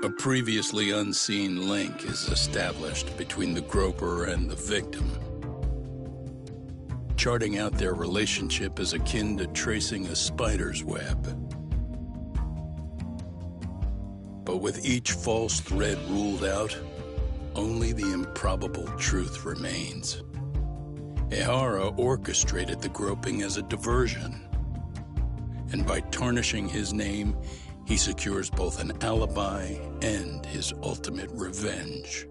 A previously unseen link is established between the groper and the victim. Charting out their relationship is akin to tracing a spider's web. But with each false thread ruled out, only the improbable truth remains. Ehara orchestrated the groping as a diversion. And by tarnishing his name, he secures both an alibi and his ultimate revenge.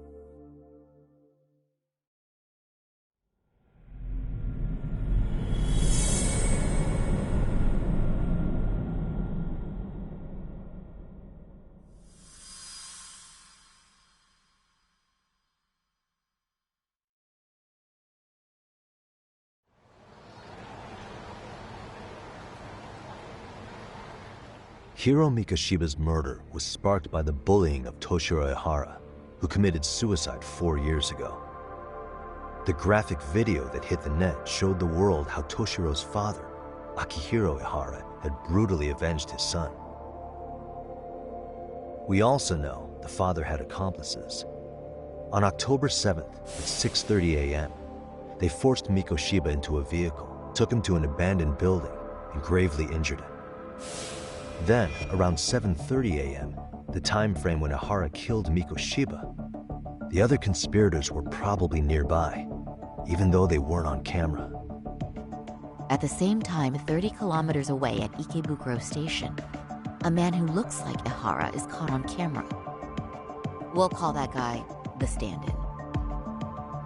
Hiro Mikoshiba's murder was sparked by the bullying of Toshiro Ehara, who committed suicide 4 years ago. The graphic video that hit the net showed the world how Toshiro's father, Akihiro Ehara, had brutally avenged his son. We also know the father had accomplices. On October 7th at 6:30 a.m., they forced Mikoshiba into a vehicle, took him to an abandoned building, and gravely injured him. Then, around 7:30 a.m., the time frame when Ehara killed Mikoshiba, the other conspirators were probably nearby, even though they weren't on camera. At the same time, 30 kilometers away at Ikebukuro Station, a man who looks like Ehara is caught on camera. We'll call that guy the stand-in.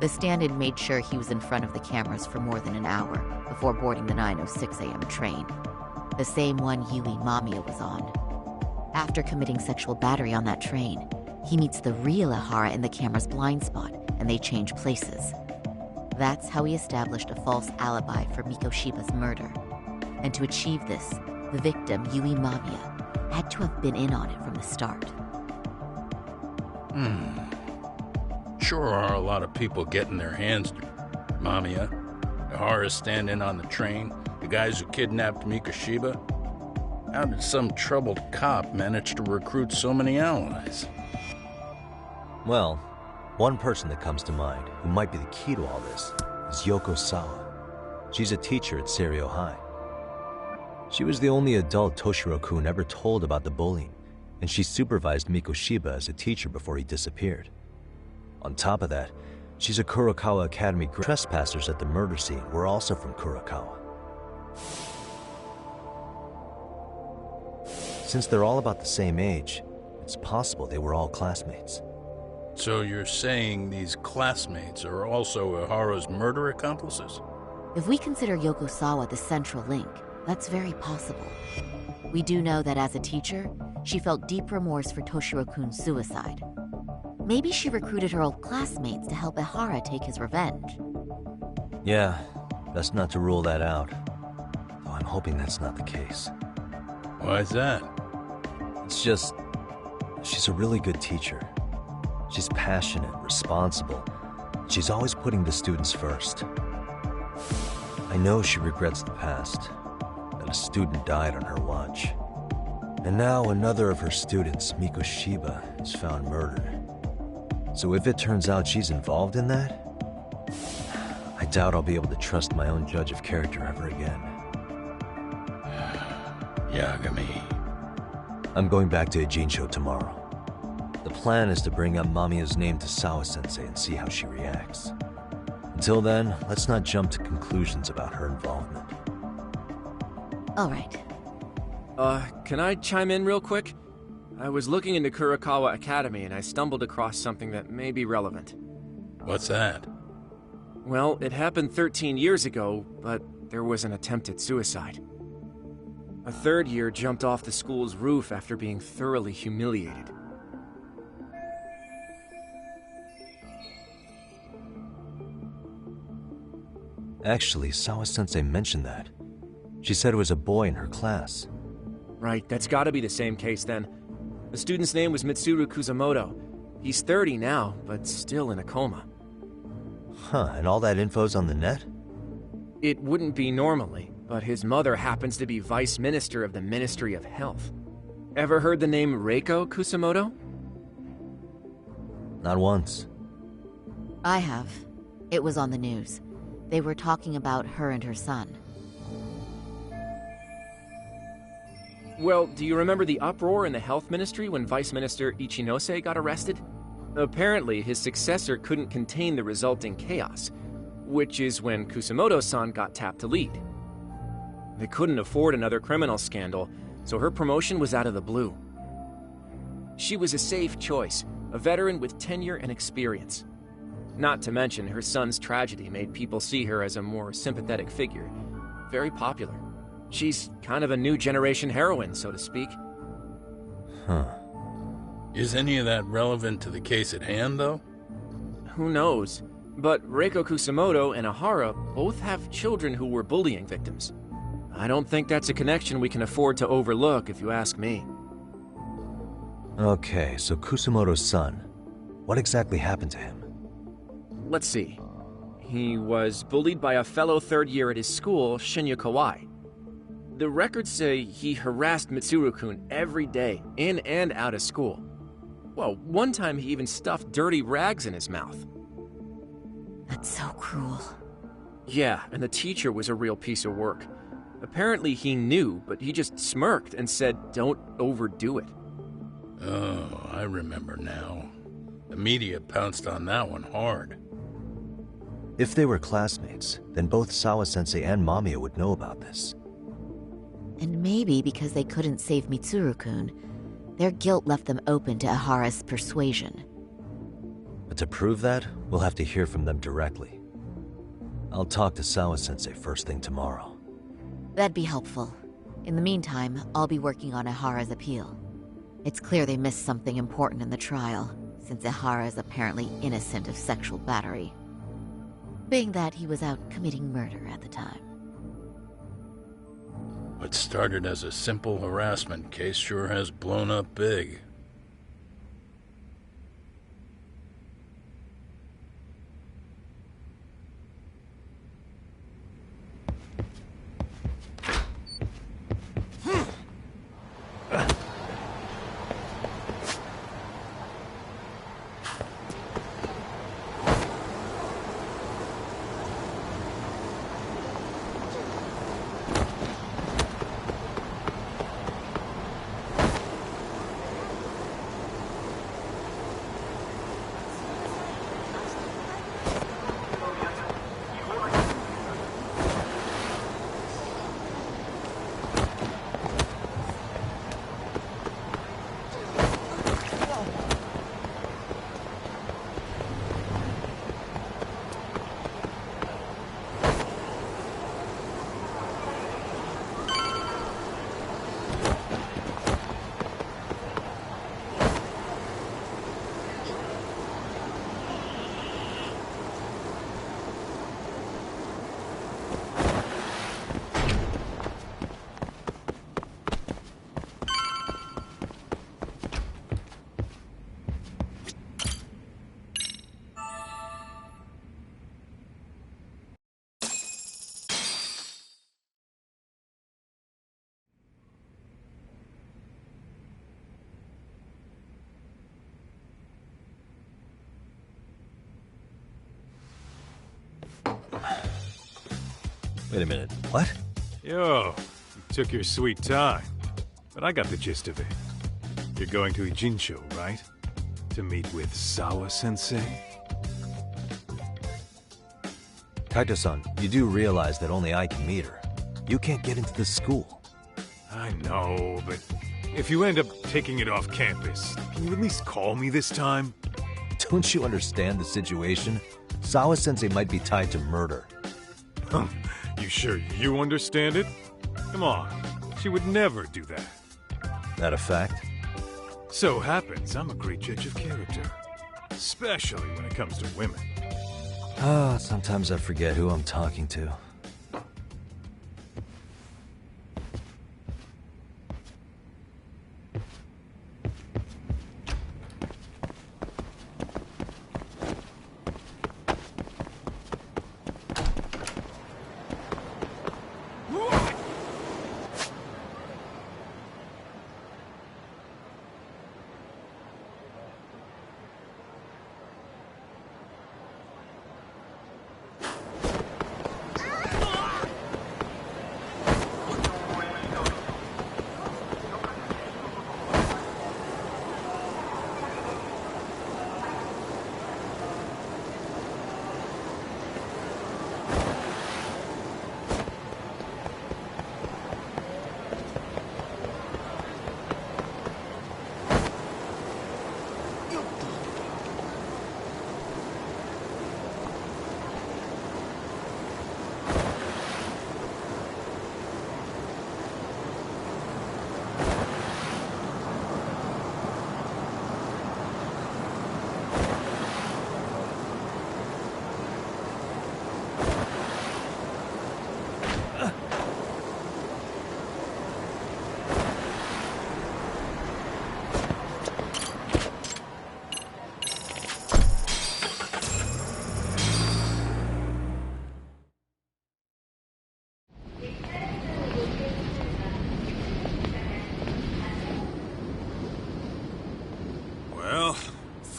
The stand-in made sure he was in front of the cameras for more than an hour before boarding the 9:06 a.m. train, the same one Yui Mamiya was on. After committing sexual battery on that train, he meets the real Ehara in the camera's blind spot, and they change places. That's how he established a false alibi for Mikoshiba's murder. And to achieve this, the victim, Yui Mamiya, had to have been in on it from the start. Sure are a lot of people getting their hands dirty. Mamiya, Ehara stand-in on the train, the guys who kidnapped Mikoshiba. How did some troubled cop manage to recruit so many allies? Well, one person that comes to mind who might be the key to all this is Yoko Sawa. She's a teacher at Seiryo High. She was the only adult Toshiro-kun ever told about the bullying, and she supervised Mikoshiba as a teacher before he disappeared. On top of that, she's a Kurokawa Academy graduate. Trespassers at the murder scene were also from Kurokawa. Since they're all about the same age, it's possible they were all classmates. So you're saying these classmates are also Ehara's murder accomplices? If we consider Yoko Sawa the central link, that's very possible. We do know that as a teacher, she felt deep remorse for Toshiro-kun's suicide. Maybe she recruited her old classmates to help Ehara take his revenge. Yeah, best not to rule that out. Though I'm hoping that's not the case. Why is that? It's just, she's a really good teacher. She's passionate, responsible. She's always putting the students first. I know she regrets the past, that a student died on her watch. And now another of her students, Mikoshiba, is found murdered. So if it turns out she's involved in that, I doubt I'll be able to trust my own judge of character ever again. Yagami. I'm going back to Ijincho tomorrow. The plan is to bring up Mamiya's name to Sawa-sensei and see how she reacts. Until then, let's not jump to conclusions about her involvement. All right. Can I chime in real quick? I was looking into Kurokawa Academy and I stumbled across something that may be relevant. What's that? Well, it happened 13 years ago, but there was an attempted suicide. A third year jumped off the school's roof after being thoroughly humiliated. Actually, Sawa-sensei mentioned that. She said it was a boy in her class. Right, that's gotta be the same case then. The student's name was Mitsuru Kusamoto. He's 30 now, but still in a coma. Huh, and all that info's on the net? It wouldn't be normally, but his mother happens to be Vice Minister of the Ministry of Health. Ever heard the name Reiko Kusamoto? Not once. I have. It was on the news. They were talking about her and her son. Well, do you remember the uproar in the health ministry when Vice Minister Ichinose got arrested? Apparently, his successor couldn't contain the resulting chaos, which is when Kusumoto-san got tapped to lead. They couldn't afford another criminal scandal, so her promotion was out of the blue. She was a safe choice, a veteran with tenure and experience. Not to mention, her son's tragedy made people see her as a more sympathetic figure. Very popular. She's kind of a new generation heroine, so to speak. Huh. Is any of that relevant to the case at hand, though? Who knows? But Reiko Kusumoto and Ahara both have children who were bullying victims. I don't think that's a connection we can afford to overlook, if you ask me. Okay, so Kusumoto's son. What exactly happened to him? Let's see. He was bullied by a fellow third year at his school, Shinya Kawai. The records say he harassed Mitsuru-kun every day, in and out of school. Well, one time he even stuffed dirty rags in his mouth. That's so cruel. Yeah, and the teacher was a real piece of work. Apparently he knew, but he just smirked and said, "Don't overdo it." Oh, I remember now. The media pounced on that one hard. If they were classmates, then both Sawa-sensei and Mamiya would know about this. And maybe because they couldn't save Mitsuru-kun, their guilt left them open to Ahara's persuasion. But to prove that, we'll have to hear from them directly. I'll talk to Sawa-sensei first thing tomorrow. That'd be helpful. In the meantime, I'll be working on Ahara's appeal. It's clear they missed something important in the trial, since Ahara is apparently innocent of sexual battery. Being that he was out committing murder at the time. What started as a simple harassment case sure has blown up big. Wait a minute, what? Yo, you took your sweet time, but I got the gist of it. You're going to Ijincho, right? To meet with Sawa-sensei? Kaito-san, you do realize that only I can meet her. You can't get into the school. I know, but if you end up taking it off campus, can you at least call me this time? Don't you understand the situation? Sawa-sensei might be tied to murder. You sure you understand it? Come on, she would never do that. That a fact? So happens I'm a great judge of character, especially when it comes to women. Sometimes I forget who I'm talking to.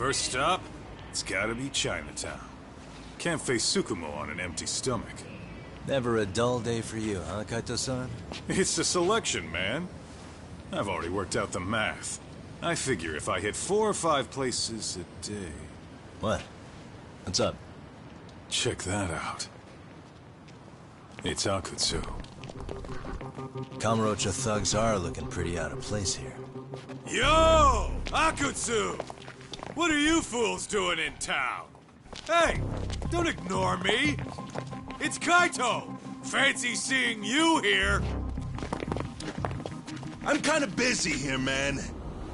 First stop, it's gotta be Chinatown. Can't face Tsukumo on an empty stomach. Never a dull day for you, huh, Kaito-san? It's a selection, man. I've already worked out the math. I figure if I hit 4 or 5 places a day... What? What's up? Check that out. It's Akutsu. Kamurocho thugs are looking pretty out of place here. Yo! Akutsu! What are you fools doing in town? Hey! Don't ignore me! It's Kaito! Fancy seeing you here! I'm kinda busy here, man.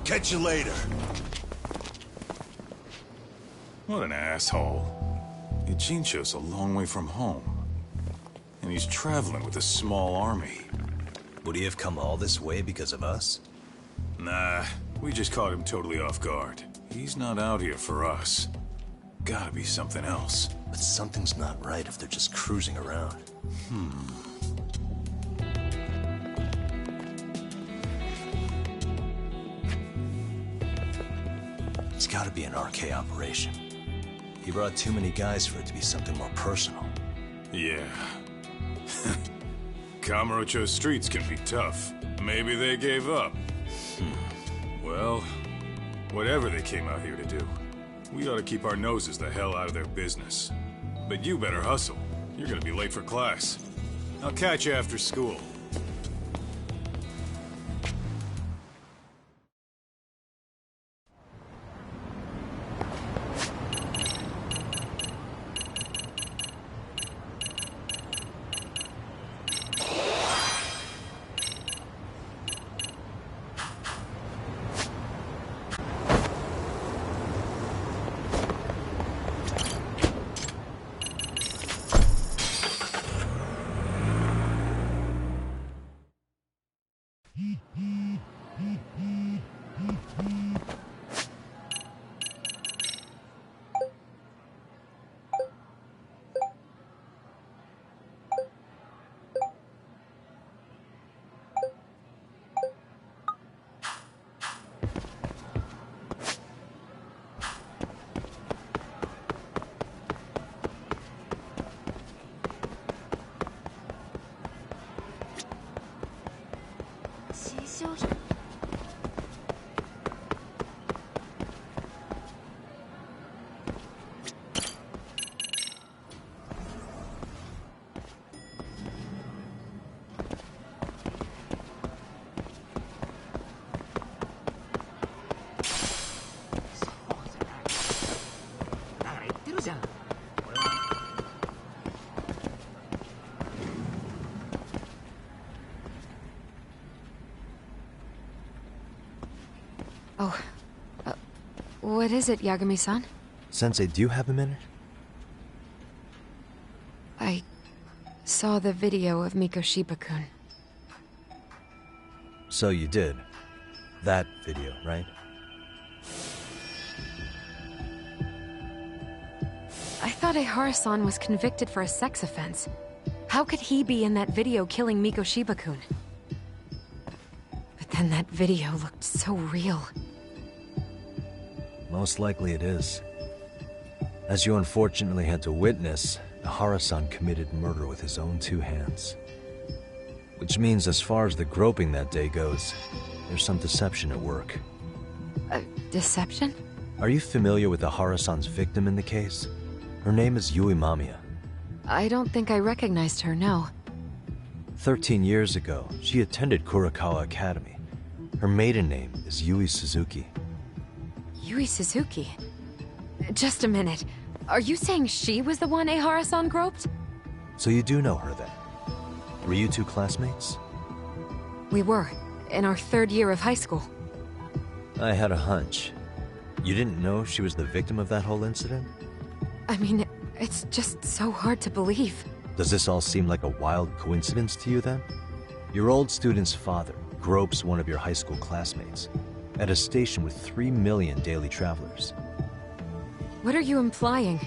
Catch you later. What an asshole. Ijincho's a long way from home. And he's traveling with a small army. Would he have come all this way because of us? Nah, we just caught him totally off guard. He's not out here for us. Gotta be something else. But something's not right if they're just cruising around. It's gotta be an RK operation. He brought too many guys for it to be something more personal. Yeah. Kamurocho streets can be tough. Maybe they gave up. Well, whatever they came out here to do, we ought to keep our noses the hell out of their business. But you better hustle. You're gonna be late for class. I'll catch you after school. Oh, what is it, Yagami-san? Sensei, do you have a minute? I saw the video of Mikoshiba-kun. So you did. That video, right? I thought Ehara-san was convicted for a sex offense. How could he be in that video killing Mikoshiba-kun? But then that video looked so real. Most likely it is. As you unfortunately had to witness, Ehara-san committed murder with his own 2 hands. Which means as far as the groping that day goes, there's some deception at work. Deception? Are you familiar with Ehara-san's victim in the case? Her name is Yui Mamiya. I don't think I recognized her, no. 13 years ago, she attended Kurakawa Academy. Her maiden name is Yui Suzuki. Yui Suzuki? Just a minute. Are you saying she was the one Ehara-san groped? So you do know her then? Were you 2 classmates? We were, in our 3rd year of high school. I had a hunch. You didn't know she was the victim of that whole incident? I mean, it's just so hard to believe. Does this all seem like a wild coincidence to you then? Your old student's father gropes one of your high school classmates at a station with 3 million daily travelers. What are you implying?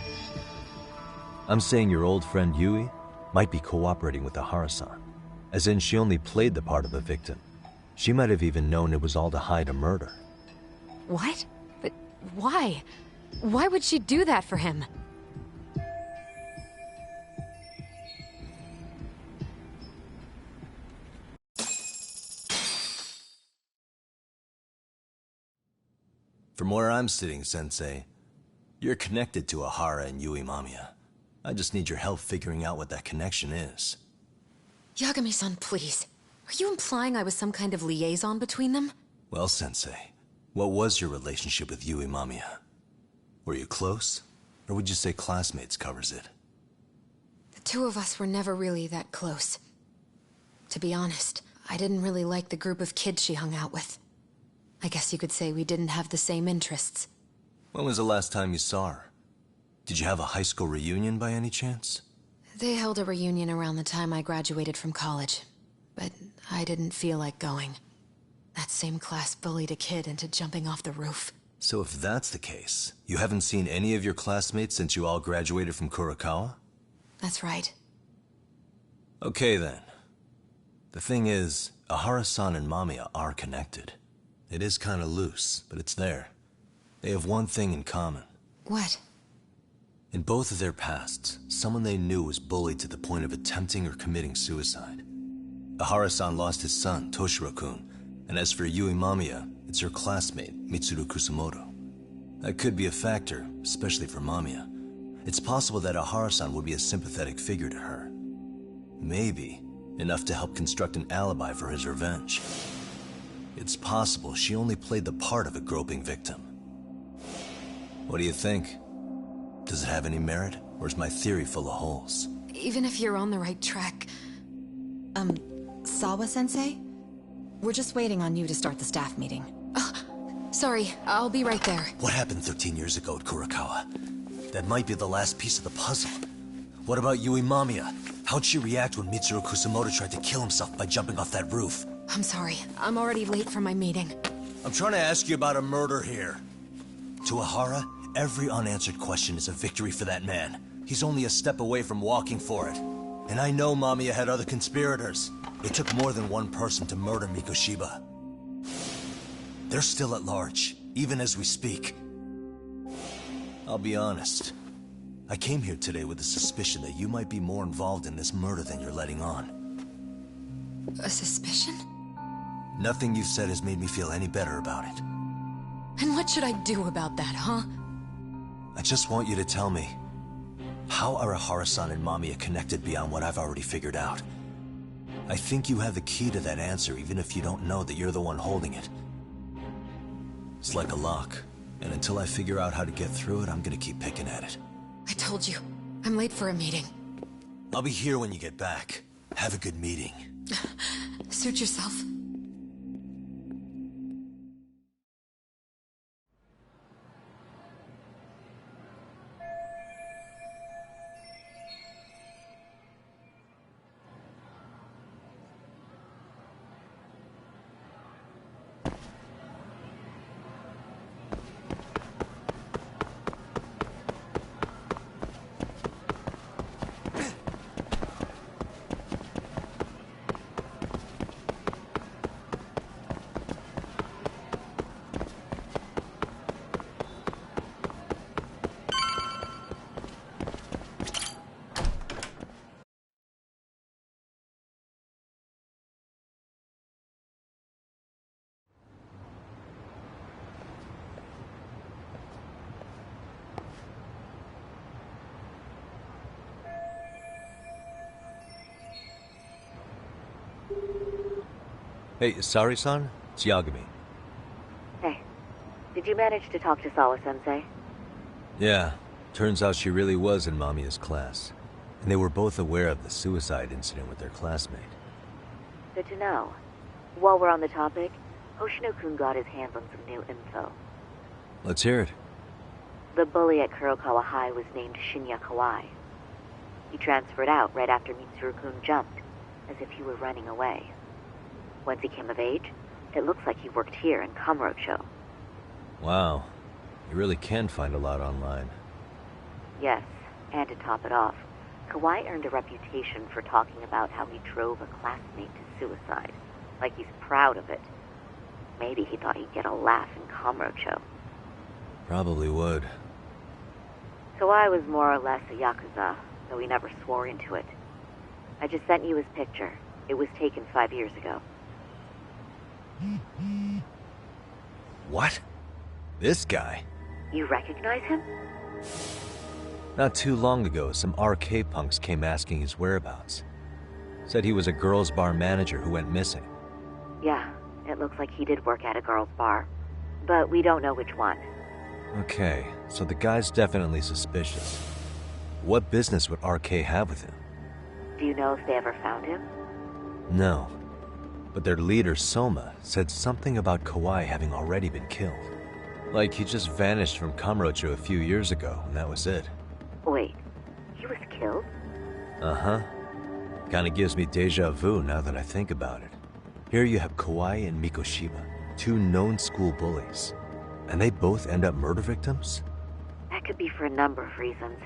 I'm saying your old friend Yui might be cooperating with Ehara-san, as in she only played the part of a victim. She might have even known it was all to hide a murder. What? But why? Why would she do that for him? From where I'm sitting, Sensei, you're connected to Ahara and Yui Mamiya. I just need your help figuring out what that connection is. Yagami-san, please. Are you implying I was some kind of liaison between them? Well, Sensei, what was your relationship with Yui Mamiya? Were you close? Or would you say classmates covers it? The two of us were never really that close. To be honest, I didn't really like the group of kids she hung out with. I guess you could say we didn't have the same interests. When was the last time you saw her? Did you have a high school reunion by any chance? They held a reunion around the time I graduated from college, but I didn't feel like going. That same class bullied a kid into jumping off the roof. So if that's the case, you haven't seen any of your classmates since you all graduated from Kurokawa? That's right. Okay then. The thing is, Ahara-san and Mamiya are connected. It is kinda loose, but it's there. They have one thing in common. What? In both of their pasts, someone they knew was bullied to the point of attempting or committing suicide. Ahara-san lost his son, Toshiro-kun, and as for Yui Mamiya, it's her classmate, Mitsuru Kusamoto. That could be a factor, especially for Mamiya. It's possible that Ahara-san would be a sympathetic figure to her. Maybe enough to help construct an alibi for his revenge. It's possible she only played the part of a groping victim. What do you think? Does it have any merit, or is my theory full of holes? Even if you're on the right track... Sawa-sensei? We're just waiting on you to start the staff meeting. Sorry, I'll be right there. What happened 13 years ago at Kurokawa? That might be the last piece of the puzzle. What about Yui Mamiya? How'd she react when Mitsuru Kusamoto tried to kill himself by jumping off that roof? I'm sorry, I'm already late for my meeting. I'm trying to ask you about a murder here. To Ahara, every unanswered question is a victory for that man. He's only a step away from walking for it. And I know Mamiya had other conspirators. It took more than one person to murder Mikoshiba. They're still at large, even as we speak. I'll be honest. I came here today with the suspicion that you might be more involved in this murder than you're letting on. A suspicion? Nothing you've said has made me feel any better about it. And what should I do about that, huh? I just want you to tell me, how are Ahara-san and Mamiya connected beyond what I've already figured out? I think you have the key to that answer, even if you don't know that you're the one holding it. It's like a lock, and until I figure out how to get through it, I'm gonna keep picking at it. I told you, I'm late for a meeting. I'll be here when you get back. Have a good meeting. Suit yourself. Hey, Sari-san? It's Yagami. Hey, did you manage to talk to Sawa-sensei? Yeah, turns out she really was in Mamiya's class. And they were both aware of the suicide incident with their classmate. Good to know. While we're on the topic, Hoshino-kun got his hands on some new info. Let's hear it. The bully at Kurokawa High was named Shinya Kawai. He transferred out right after Mitsuru-kun jumped, as if he were running away. Once he came of age, it looks like he worked here in Kamurocho. Wow. You really can find a lot online. Yes, and to top it off, Kawai earned a reputation for talking about how he drove a classmate to suicide, like he's proud of it. Maybe he thought he'd get a laugh in Kamurocho. Probably would. Kawai was more or less a Yakuza, though he never swore into it. I just sent you his picture. It was taken 5 years ago. What? This guy? You recognize him? Not too long ago, some RK punks came asking his whereabouts. Said he was a girls' bar manager who went missing. Yeah, it looks like he did work at a girls' bar. But we don't know which one. Okay, so the guy's definitely suspicious. What business would RK have with him? Do you know if they ever found him? No. But their leader, Soma, said something about Kawai having already been killed. Like he just vanished from Kamurocho a few years ago, and that was it. Wait, he was killed? Uh-huh. Kinda gives me deja vu now that I think about it. Here you have Kawai and Mikoshiba, two known school bullies. And they both end up murder victims? That could be for a number of reasons.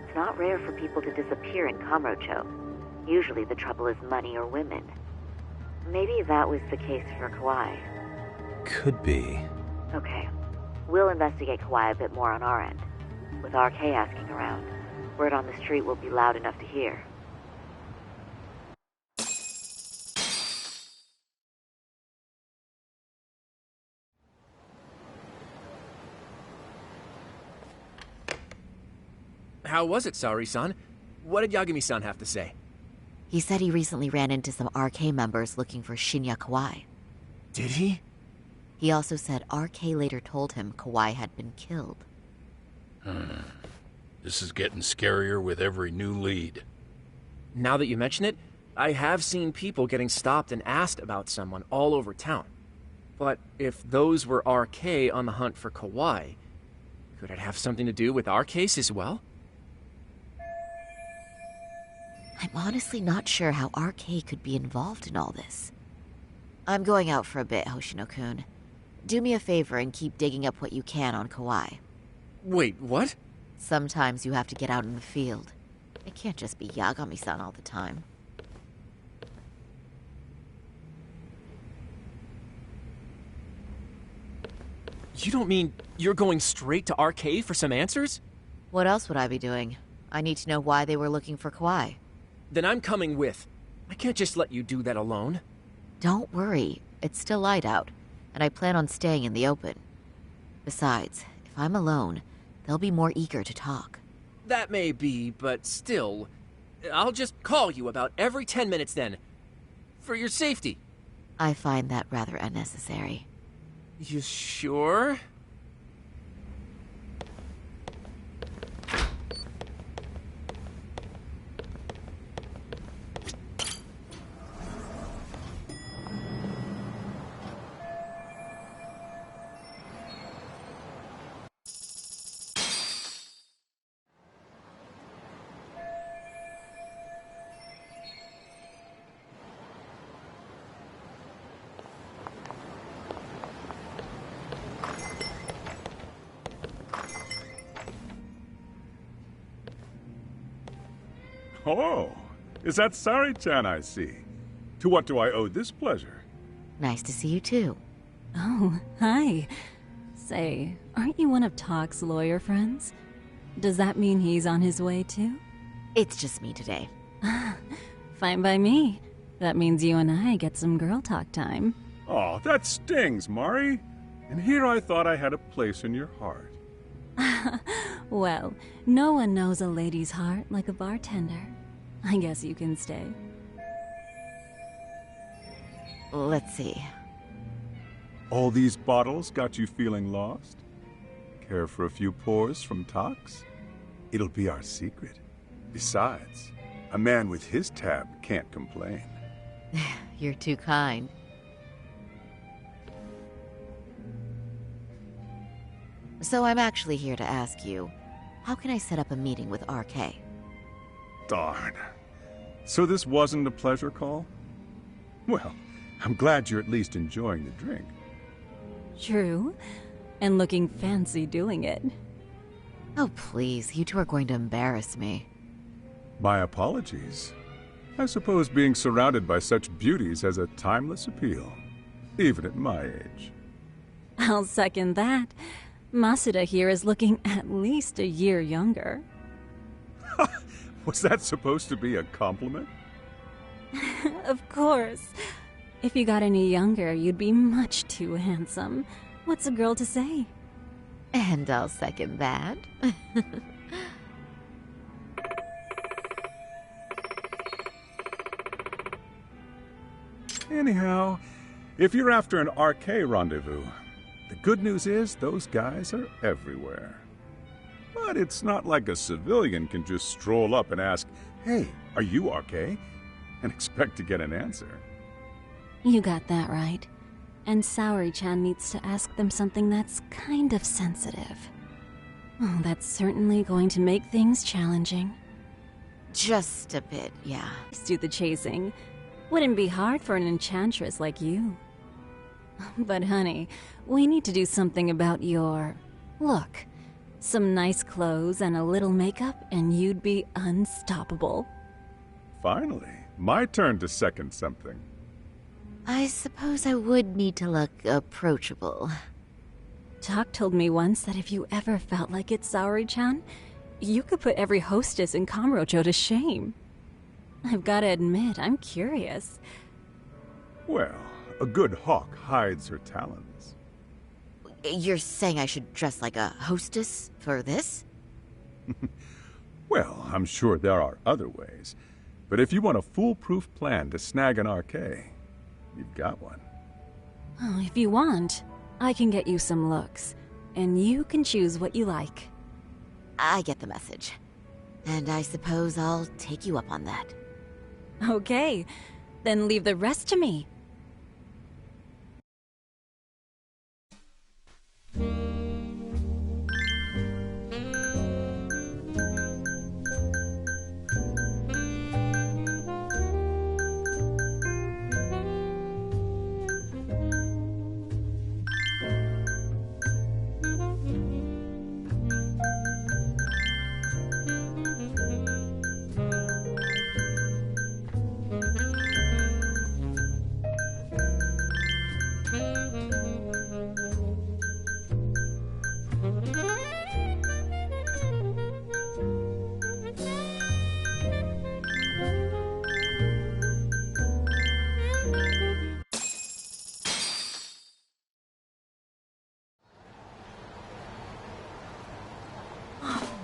It's not rare for people to disappear in Kamurocho. Usually the trouble is money or women. Maybe that was the case for Kawai. Could be. Okay. We'll investigate Kawai a bit more on our end. With RK asking around, word on the street will be loud enough to hear. How was it, Saori-san? What did Yagami-san have to say? He said he recently ran into some RK members looking for Shinya Kawai. Did he? He also said RK later told him Kawai had been killed. This is getting scarier with every new lead. Now that you mention it, I have seen people getting stopped and asked about someone all over town. But if those were RK on the hunt for Kawai, could it have something to do with our case as well? I'm honestly not sure how RK could be involved in all this. I'm going out for a bit, Hoshino-kun. Do me a favor and keep digging up what you can on Kawai. Wait, what? Sometimes you have to get out in the field. It can't just be Yagami-san all the time. You don't mean you're going straight to RK for some answers? What else would I be doing? I need to know why they were looking for Kawai. Then I'm coming with. I can't just let you do that alone. Don't worry. It's still light out, and I plan on staying in the open. Besides, if I'm alone, they'll be more eager to talk. That may be, but still, I'll just call you about every 10 minutes then. For your safety. I find that rather unnecessary. You sure? Oh, is that Sari-chan I see? To what do I owe this pleasure? Nice to see you too. Oh, hi. Say, aren't you one of Talk's lawyer friends? Does that mean he's on his way too? It's just me today. Fine by me. That means you and I get some girl talk time. Oh, that stings, Mari. And here I thought I had a place in your heart. Well, no one knows a lady's heart like a bartender. I guess you can stay. Let's see. All these bottles got you feeling lost? Care for a few pours from Tox? It'll be our secret. Besides, a man with his tab can't complain. You're too kind. So I'm actually here to ask you, how can I set up a meeting with RK? Darn. So this wasn't a pleasure call? Well, I'm glad you're at least enjoying the drink. True. And looking fancy doing it. Oh, please, you two are going to embarrass me. My apologies. I suppose being surrounded by such beauties has a timeless appeal, even at my age. I'll second that. Masuda here is looking at least a year younger. Was that supposed to be a compliment? Of course. If you got any younger, you'd be much too handsome. What's a girl to say? And I'll second that. Anyhow, if you're after an RK rendezvous, the good news is those guys are everywhere. But it's not like a civilian can just stroll up and ask, "Hey, are you RK?" and expect to get an answer. You got that right. And Saori-chan needs to ask them something that's kind of sensitive. Oh, that's certainly going to make things challenging. Just a bit, yeah. Let's do the chasing. Wouldn't be hard for an enchantress like you. But honey, we need to do something about your look. Some nice clothes and a little makeup and you'd be unstoppable. Finally, my turn to second something. I suppose I would need to look approachable. Talk told me once that if you ever felt like it, Saori-chan, you could put every hostess in Kamurocho to shame. I've got to admit, I'm curious. Well, a good hawk hides her talons. You're saying I should dress like a hostess for this? Well, I'm sure there are other ways. But if you want a foolproof plan to snag an RK, you've got one. Oh, if you want, I can get you some looks. And you can choose what you like. I get the message. And I suppose I'll take you up on that. Okay, then leave the rest to me.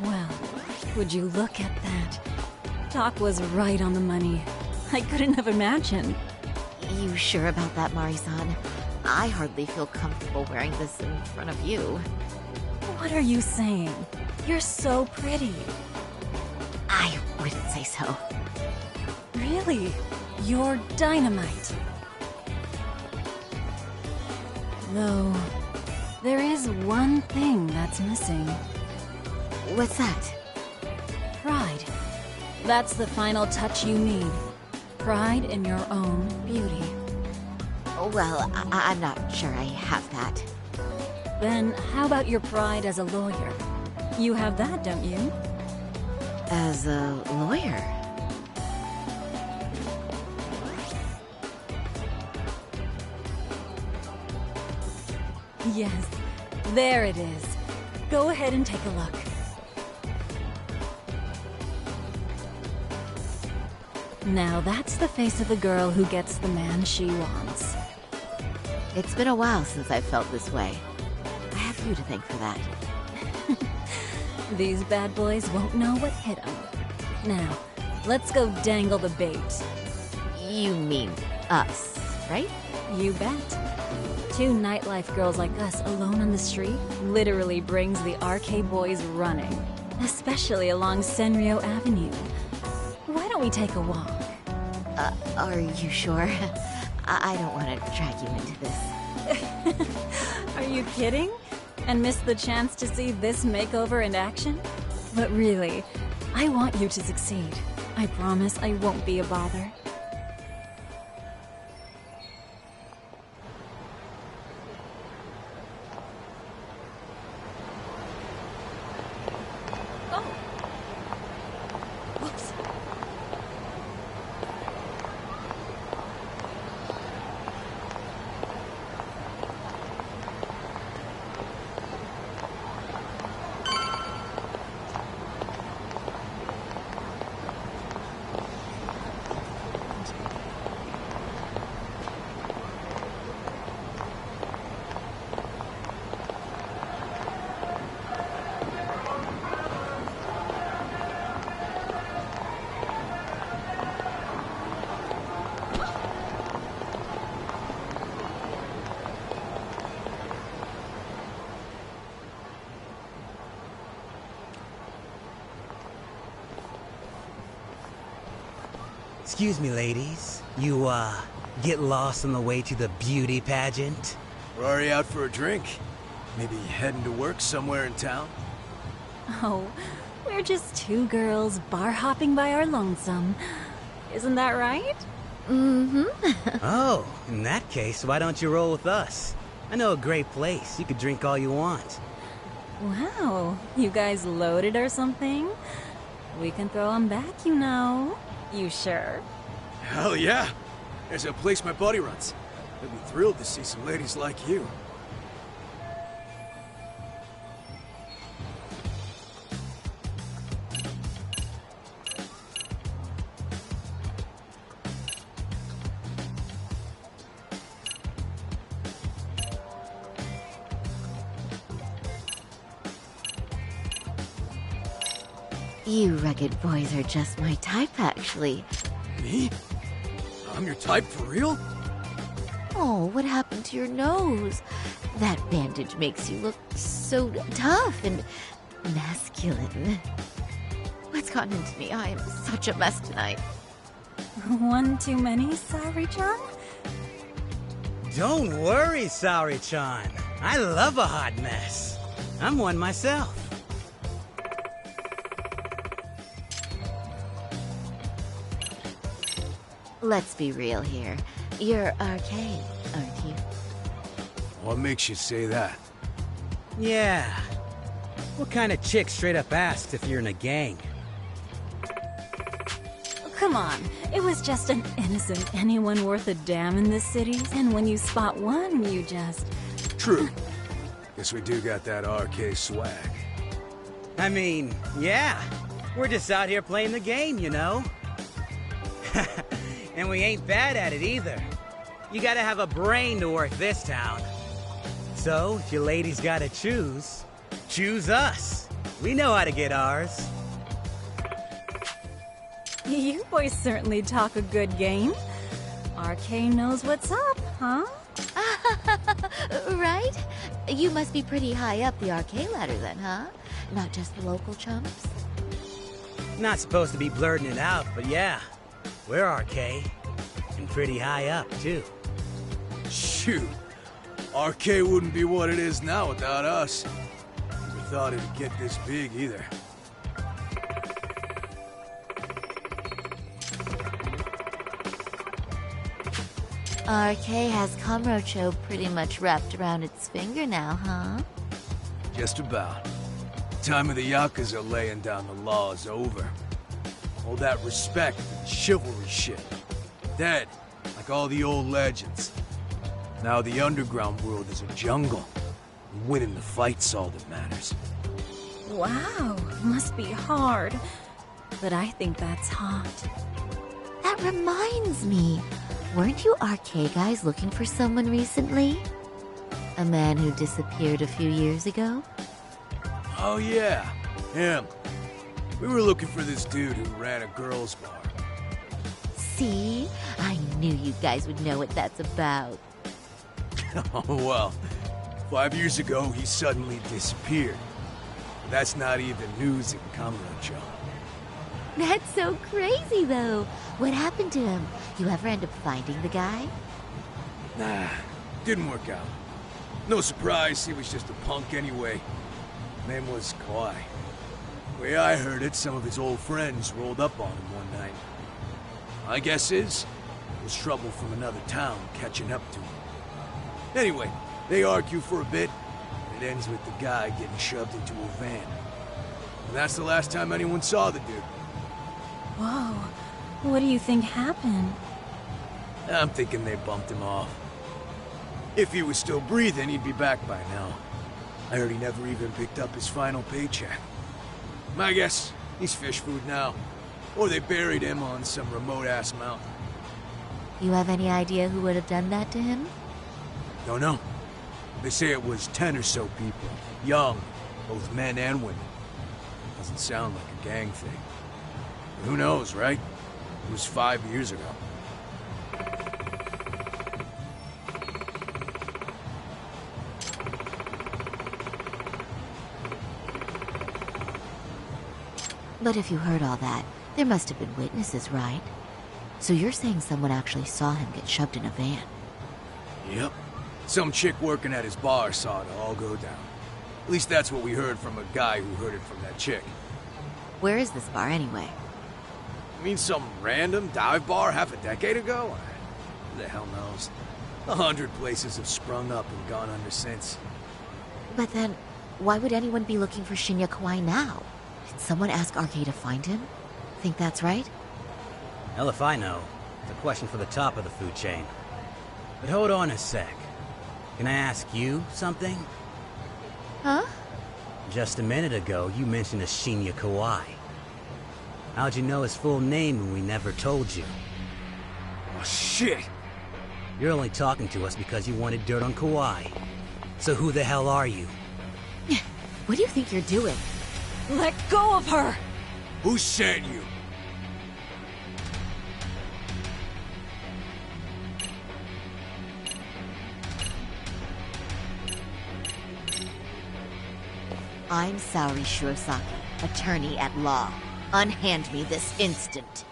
Well, would you look at that? Doc was right on the money. I couldn't have imagined. You sure about that, Mari-san? I hardly feel comfortable wearing this in front of you. What are you saying? You're so pretty. I wouldn't say so. Really? You're dynamite. Though, there is one thing that's missing. What's that? Pride. That's the final touch you need. Pride in your own beauty. Well, I'm not sure I have that. Then how about your pride as a lawyer? You have that, don't you? As a lawyer? Yes, there it is. Go ahead and take a look. Now that's the face of the girl who gets the man she wants. It's been a while since I've felt this way. I have you to thank for that. These bad boys won't know what hit them. Now, let's go dangle the bait. You mean us, right? You bet. Two nightlife girls like us alone on the street literally brings the RK boys running. Especially along Senryo Avenue. Why don't we take a walk? Are you sure? I don't want to drag you into this. Are you kidding? And miss the chance to see this makeover in action? But really, I want you to succeed. I promise I won't be a bother. Excuse me, ladies. You, get lost on the way to the beauty pageant? We're already out for a drink. Maybe heading to work somewhere in town? Oh, we're just two girls bar hopping by our lonesome. Isn't that right? Mm-hmm. Oh, in that case, why don't you roll with us? I know a great place. You could drink all you want. Wow, you guys loaded or something? We can throw them back, you know. You sure? Hell yeah! There's a place my buddy runs. They'd be thrilled to see some ladies like you. You rugged boys are just my type, actually. Me? I'm your type for real? Oh, what happened to your nose? That bandage makes you look so tough and masculine. What's gotten into me? I am such a mess tonight. One too many, Saori-chan? Don't worry, Saori-chan. I love a hot mess. I'm one myself. Let's be real here. You're RK, aren't you? What makes you say that? Yeah. What kind of chick straight up asked if you're in a gang? Come on, it was just an innocent anyone worth a damn in this city, and when you spot one, you just... True. Guess we do got that RK swag. I mean, yeah. We're just out here playing the game, you know? And we ain't bad at it either. You gotta have a brain to work this town. So, if you ladies gotta choose, choose us. We know how to get ours. You boys certainly talk a good game. RK knows what's up, huh? Right? You must be pretty high up the RK ladder then, huh? Not just the local chumps? Not supposed to be blurting it out, but yeah. We're RK. And pretty high up, too. Shoot. RK wouldn't be what it is now without us. Never thought it'd get this big either. RK has Kamurocho pretty much wrapped around its finger now, huh? Just about. The time of the Yakuza laying down the law is over. All that respect and chivalry shit. Dead, like all the old legends. Now the underground world is a jungle. And winning the fight's all that matters. Wow, must be hard. But I think that's hot. That reminds me. Weren't you RK guys looking for someone recently? A man who disappeared a few years ago? Oh yeah, him. We were looking for this dude who ran a girls' bar. See? I knew you guys would know what that's about. Oh well, 5 years ago he suddenly disappeared. That's not even news in Kamurocho. That's so crazy, though. What happened to him? You ever end up finding the guy? Nah, didn't work out. No surprise, he was just a punk anyway. Name was Kawhi. Way I heard it, some of his old friends rolled up on him one night. My guess is, it was trouble from another town catching up to him. Anyway, they argue for a bit, and it ends with the guy getting shoved into a van. And that's the last time anyone saw the dude. Whoa, what do you think happened? I'm thinking they bumped him off. If he was still breathing, he'd be back by now. I heard he never even picked up his final paycheck. My guess, he's fish food now. Or they buried him on some remote-ass mountain. You have any idea who would have done that to him? Don't know. They say it was 10 or so people. Young, both men and women. Doesn't sound like a gang thing. But who knows, right? It was 5 years ago. But if you heard all that, there must have been witnesses, right? So you're saying someone actually saw him get shoved in a van? Yep. Some chick working at his bar saw it all go down. At least that's what we heard from a guy who heard it from that chick. Where is this bar anyway? You mean some random dive bar half a decade ago? Who the hell knows? 100 places have sprung up and gone under since. But then, why would anyone be looking for Shinya Kawai now? Did someone ask RK to find him? Think that's right? Hell if I know. It's a question for the top of the food chain. But hold on a sec. Can I ask you something? Huh? Just a minute ago, you mentioned a Shinya Kawai. How'd you know his full name when we never told you? Oh, shit! You're only talking to us because you wanted dirt on Kawai. So who the hell are you? What do you think you're doing? Let go of her! Who sent you? I'm Saori Shirosaki, attorney at law. Unhand me this instant.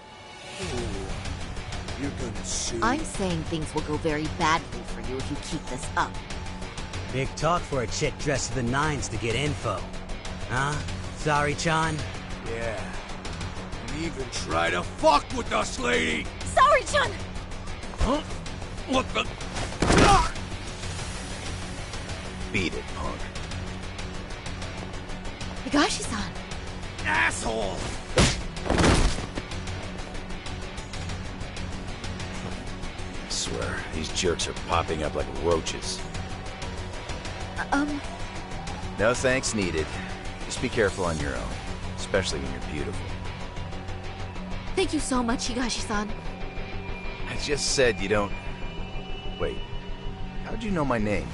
You're gonna sue. I'm saying things will go very badly for you if you keep this up. Big talk for a chick dressed to the nines to get info. Huh? Sorry-chan? Yeah. And even try to fuck with us, lady! Sorry-chan! Huh? What the... Beat it, punk. Higashi-san! Asshole! I swear, these jerks are popping up like roaches. No thanks needed. Just be careful on your own, especially when you're beautiful. Thank you so much, Higashi-san. I just said you don't... Wait, how'd you know my name?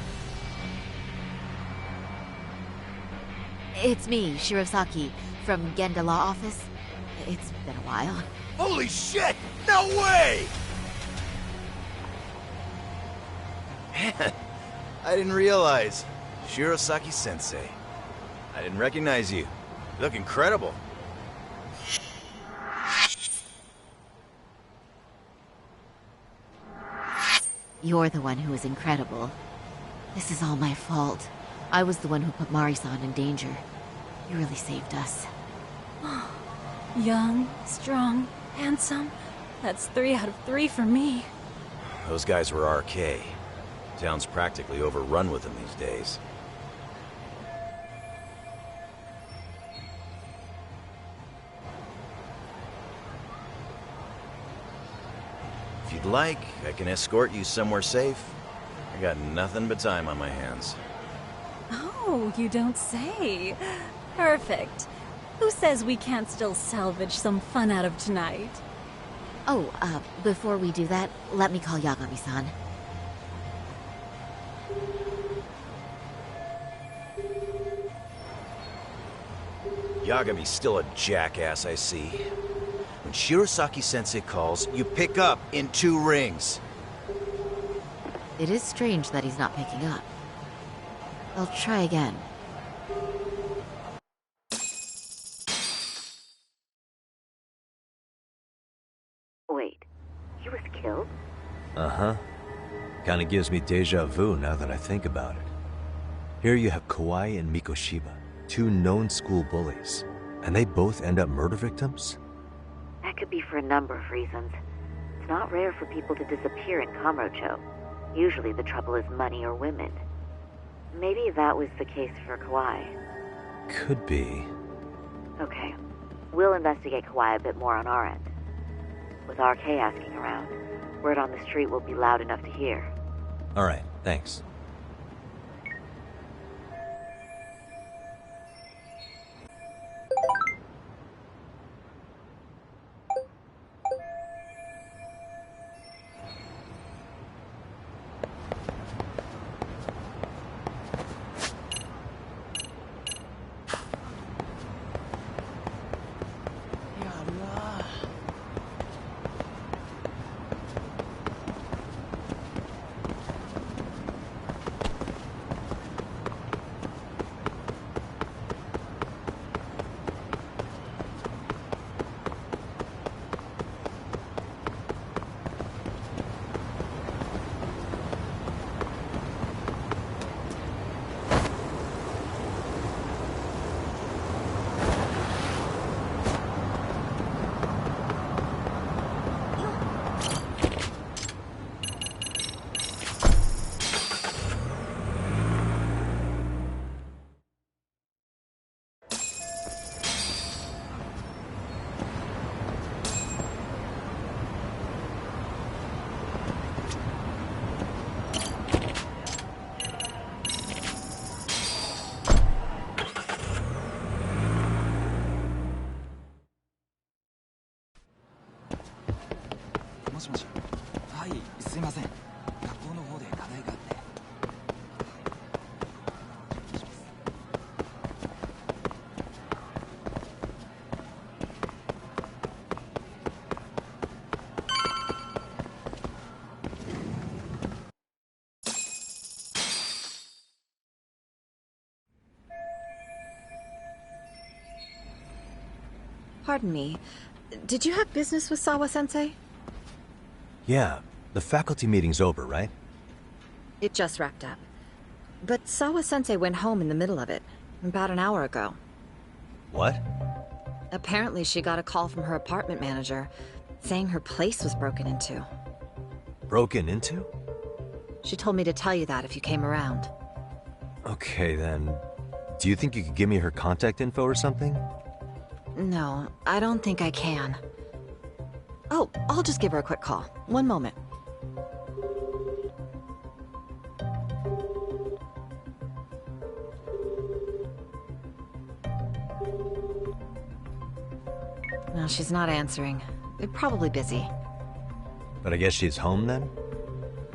It's me, Shirosaki, from Genda Law Office. It's been a while. Holy shit! No way! Man, I didn't realize. Shirosaki-sensei. I didn't recognize you. You look incredible. You're the one who is incredible. This is all my fault. I was the one who put Mari-san in danger. You really saved us. Young, strong, handsome. That's 3 out of 3 for me. Those guys were RK. Town's practically overrun with them these days. If you'd like, I can escort you somewhere safe. I got nothing but time on my hands. Oh, you don't say. Perfect. Who says we can't still salvage some fun out of tonight? Oh, before we do that, let me call Yagami-san. Yagami's still a jackass, I see. When Shirosaki-sensei calls, you pick up in 2 rings. It is strange that he's not picking up. I'll try again. Wait, he was killed? Uh-huh. Kinda gives me deja vu now that I think about it. Here you have Kawai and Mikoshiba, 2 known school bullies, and they both end up murder victims? That could be for a number of reasons. It's not rare for people to disappear in Kamurocho. Usually the trouble is money or women. Maybe that was the case for Kawai. Could be. Okay. We'll investigate Kawai a bit more on our end. With RK asking around, word on the street will be loud enough to hear. Alright, thanks. Pardon me. Did you have business with Sawa-sensei? Yeah, the faculty meeting's over, right? It just wrapped up. But Sawa-sensei went home in the middle of it, about an hour ago. What? Apparently she got a call from her apartment manager, saying her place was broken into. Broken into? She told me to tell you that if you came around. Okay, then. Do you think you could give me her contact info or something? No, I don't think I can. Oh, I'll just give her a quick call. One moment. No, she's not answering. They're probably busy. But I guess she's home then?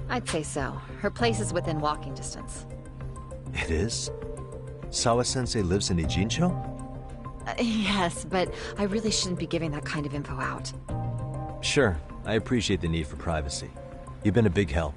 I'd say so. Her place is within walking distance. It is? Sawa-sensei lives in Ijincho? Yes, but I really shouldn't be giving that kind of info out. Sure, I appreciate the need for privacy. You've been a big help.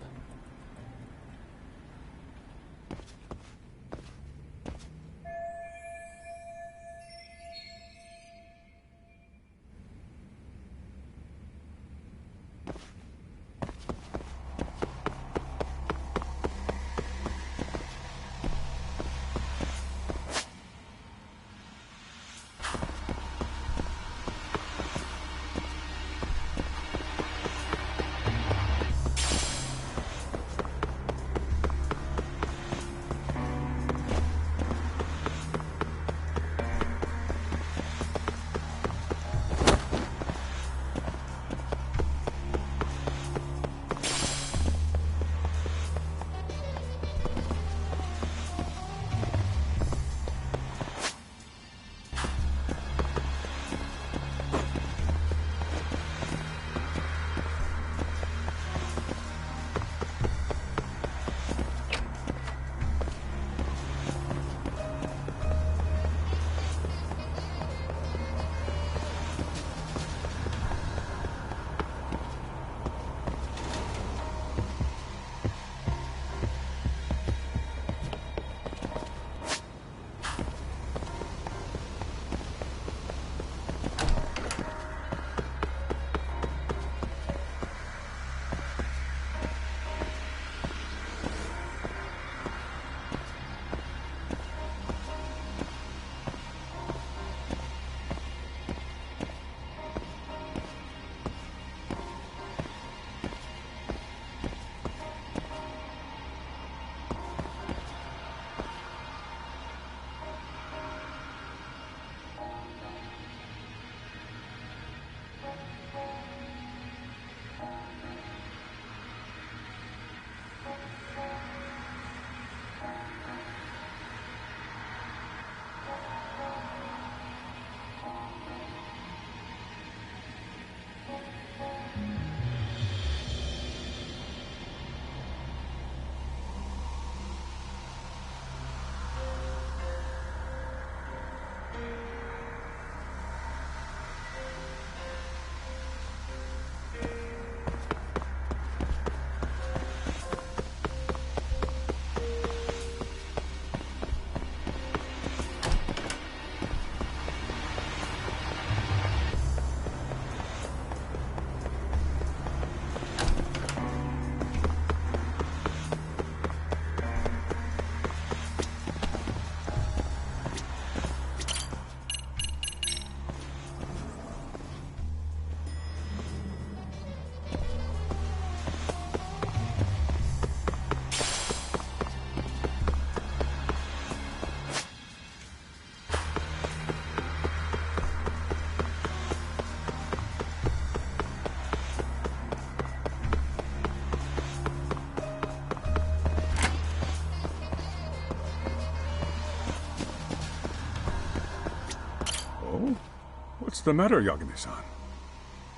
What's the matter, Yagami-san?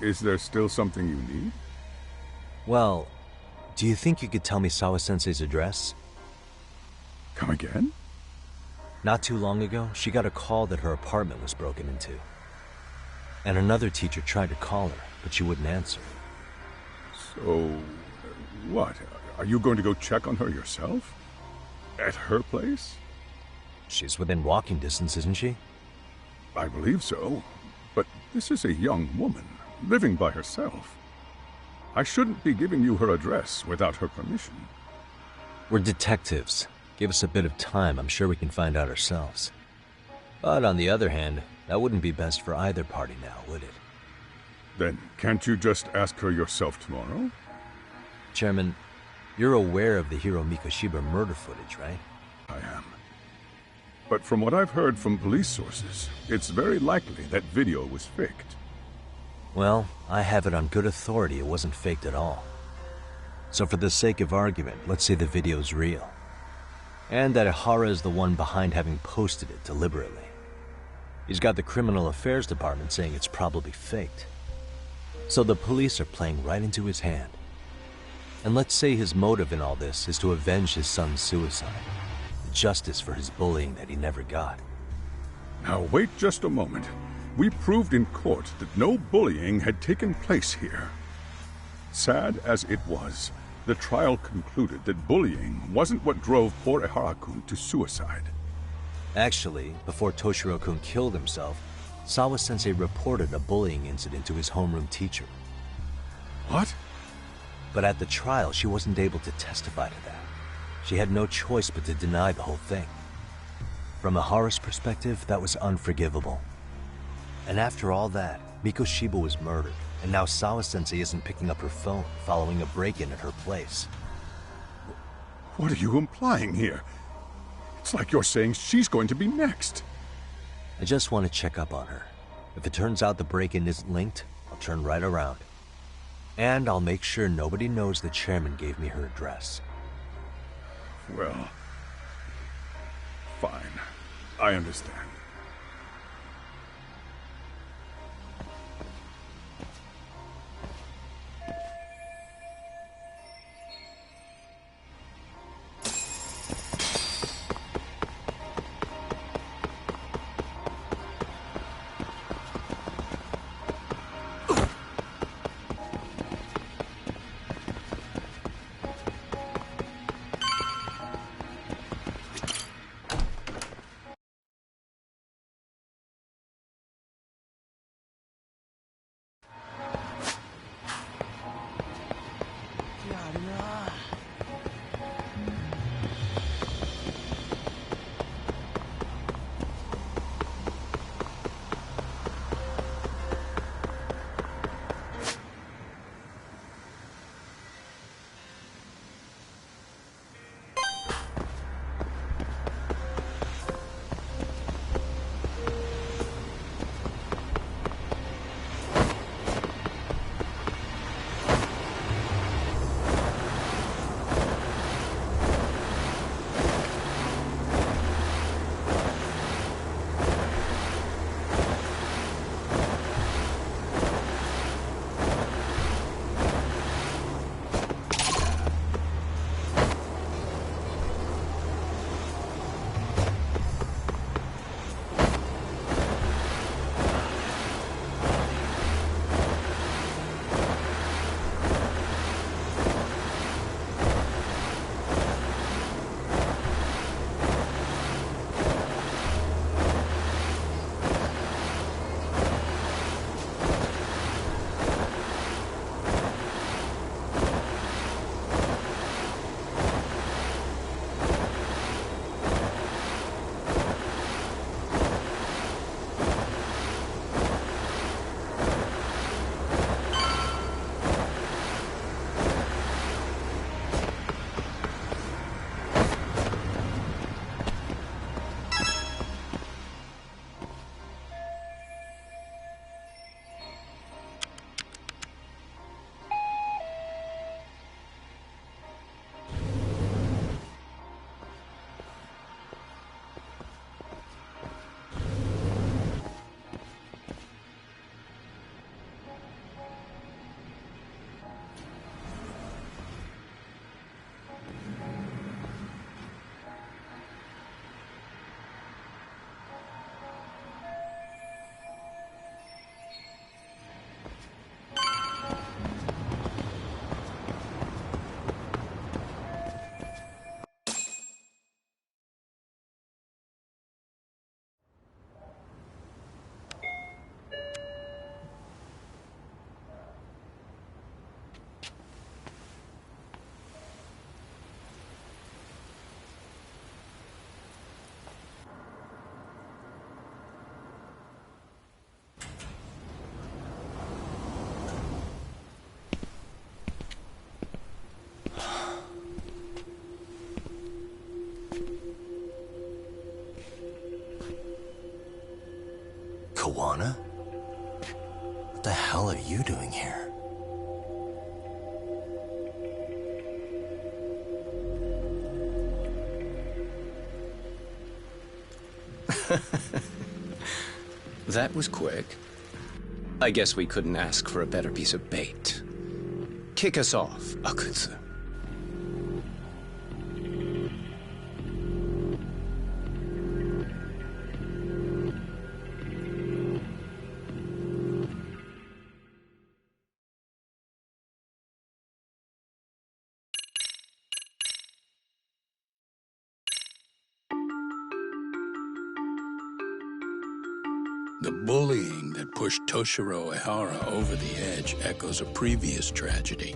Is there still something you need? Well, do you think you could tell me Sawa-sensei's address? Come again? Not too long ago, she got a call that her apartment was broken into. And another teacher tried to call her, but she wouldn't answer. So, what? Are you going to go check on her yourself? At her place? She's within walking distance, isn't she? I believe so. But This is a young woman, living by herself. I shouldn't be giving you her address without her permission. We're detectives. Give us a bit of time, I'm sure we can find out ourselves. But on the other hand, that wouldn't be best for either party now, would it? Then can't you just ask her yourself tomorrow? Chairman, you're aware of the Hiro Mikoshiba murder footage, right? I am. But from what I've heard from police sources, it's very likely that video was faked. Well, I have it on good authority it wasn't faked at all. So for the sake of argument, let's say the video's real. And that Ihara is the one behind having posted it deliberately. He's got the Criminal Affairs Department saying it's probably faked. So the police are playing right into his hand. And let's say his motive in all this is to avenge his son's suicide. Justice for his bullying that he never got. Now wait just a moment. We proved in court that no bullying had taken place here. Sad as it was, the trial concluded that bullying wasn't what drove poor Ihara-kun to suicide. Actually, before Toshiro-kun killed himself, Sawa-sensei reported a bullying incident to his homeroom teacher. What? But at the trial, she wasn't able to testify to that. She had no choice but to deny the whole thing. From Ihara's perspective, that was unforgivable. And after all that, Mikoshiba was murdered, and now Sawa-sensei isn't picking up her phone following a break-in at her place. What are you implying here? It's like you're saying she's going to be next. I just want to check up on her. If it turns out the break-in isn't linked, I'll turn right around. And I'll make sure nobody knows the chairman gave me her address. Well, fine. I understand. you doing here? That was quick. I guess we couldn't ask for a better piece of bait. Kick us off, Akutsu. The bullying that pushed Toshiro Ehara over the edge echoes a previous tragedy.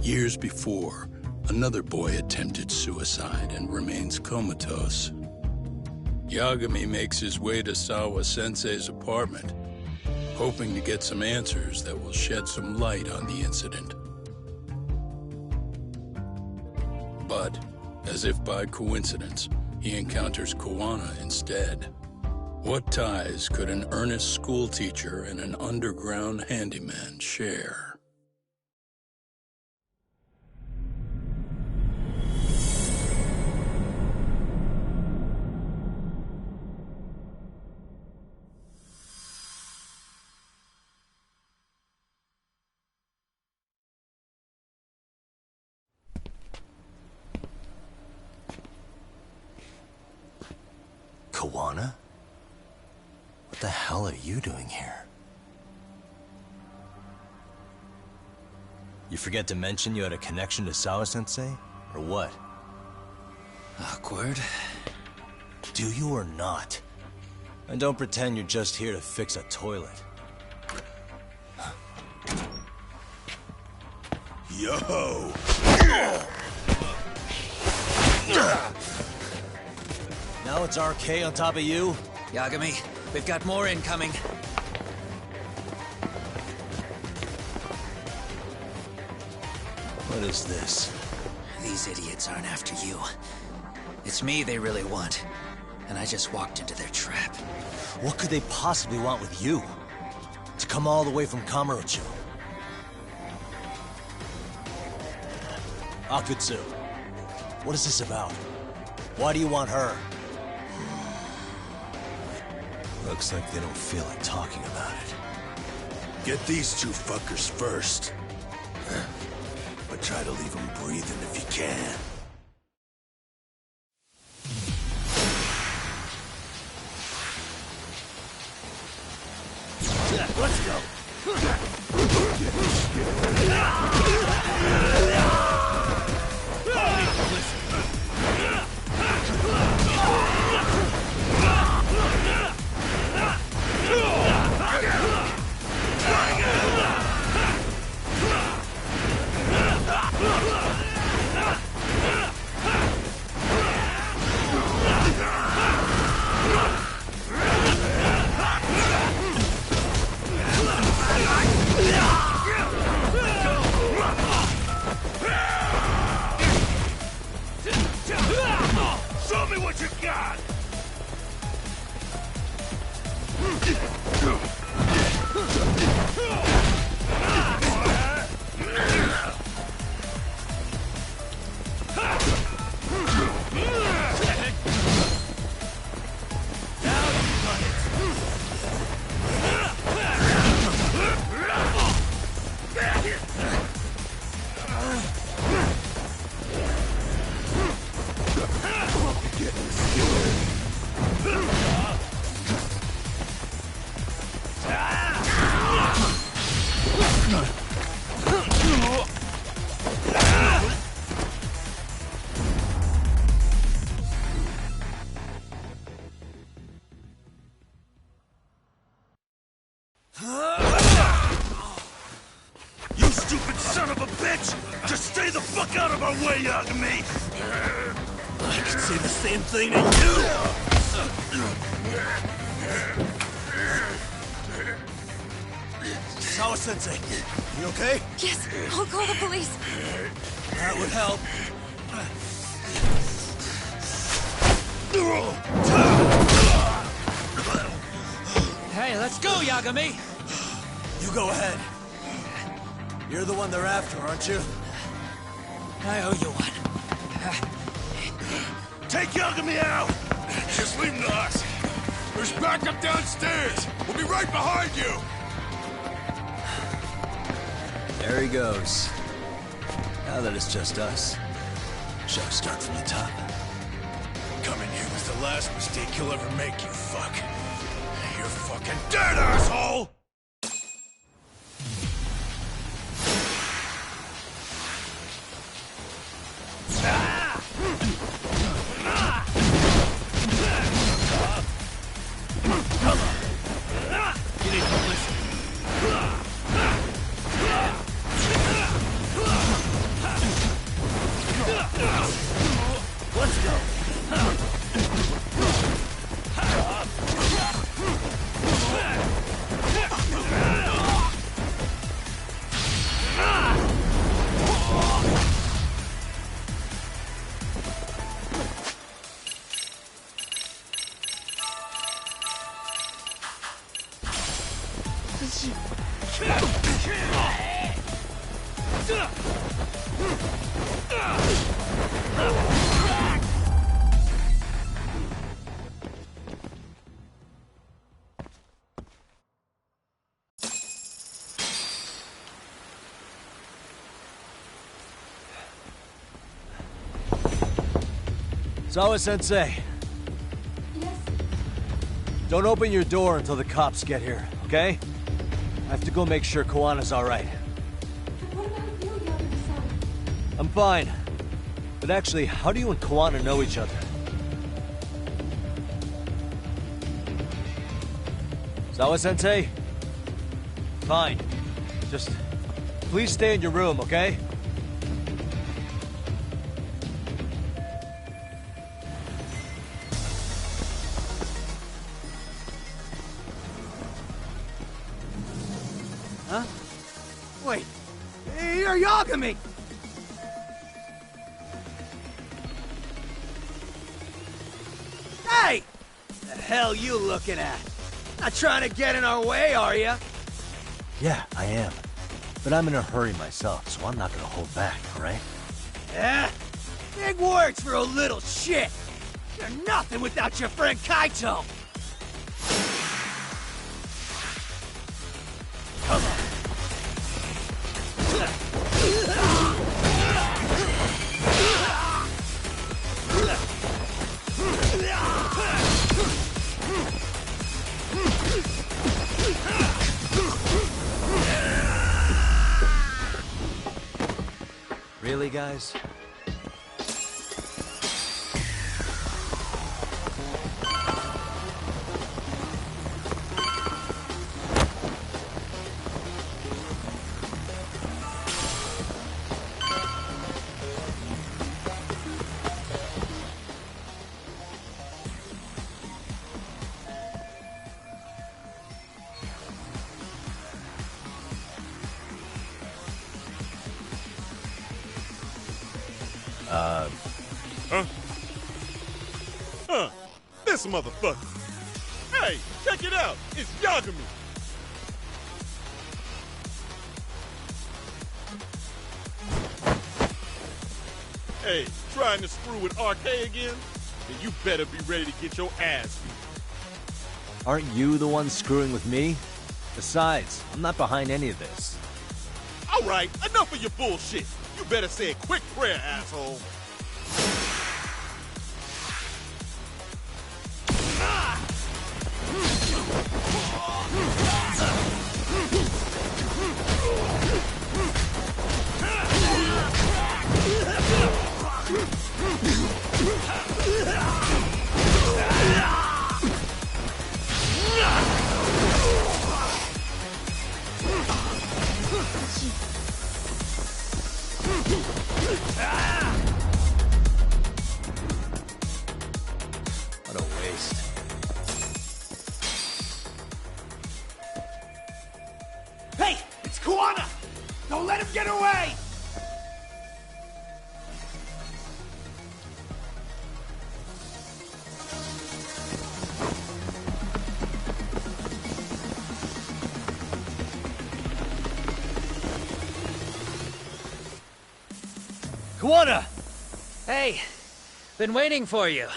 Years before, another boy attempted suicide and remains comatose. Yagami makes his way to Sawa-sensei's apartment, hoping to get some answers that will shed some light on the incident. But, as if by coincidence, he encounters Kuwana instead. What ties could an earnest schoolteacher and an underground handyman share? Kuwana? What the hell are you doing here? You forget to mention you had a connection to Sawa-sensei? Or what? Awkward. Do you or not? And don't pretend you're just here to fix a toilet. Yo! Now it's RK on top of you? Yagami, we've got more incoming. What is this? These idiots aren't after you. It's me they really want. And I just walked into their trap. What could they possibly want with you? To come all the way from Kamurocho? Akutsu, what is this about? Why do you want her? Looks like they don't feel like talking about it. Get these two fuckers first. But try to leave them breathing if you can. Let's go. Show me what you got! You stupid son of a bitch! Just stay the fuck out of our way, Yagami! I could say the same thing to you! Sawa-sensei, you okay? Yes, I'll call the police. That would help. Hey, let's go, Yagami! You go ahead. You're the one they're after, aren't you? I owe you one. Take Yagami out! Just leave him to us. There's backup downstairs. We'll be right behind you. There he goes. Now that it's just us, shall I start from the top? Coming here was the last mistake you'll ever make, you fuck. You're fucking dead, asshole! You need to listen. Let's go. Zawa-sensei. Yes? Don't open your door until the cops get here, okay? I have to go make sure Koana's alright. What about you, Yagami-san? I'm fine. But actually, how do you and Koana know each other? Zawa-sensei? Fine. Just please stay in your room, okay? Huh? Wait, you're Yagami! Hey! The hell you looking at? Not trying to get in our way, are ya? Yeah, I am. But I'm in a hurry myself, so I'm not gonna hold back, alright? Yeah? Big words for a little shit! You're nothing without your friend Kaito! Come on! Really, guys? Huh. This motherfucker. Hey, check it out. It's Yagami. Hey, trying to screw with RK again? Then you better be ready to get your ass beat. Aren't you the one screwing with me? Besides, I'm not behind any of this. All right, enough of your bullshit. You better say a quick prayer, asshole. Kawana! Hey, been waiting for you.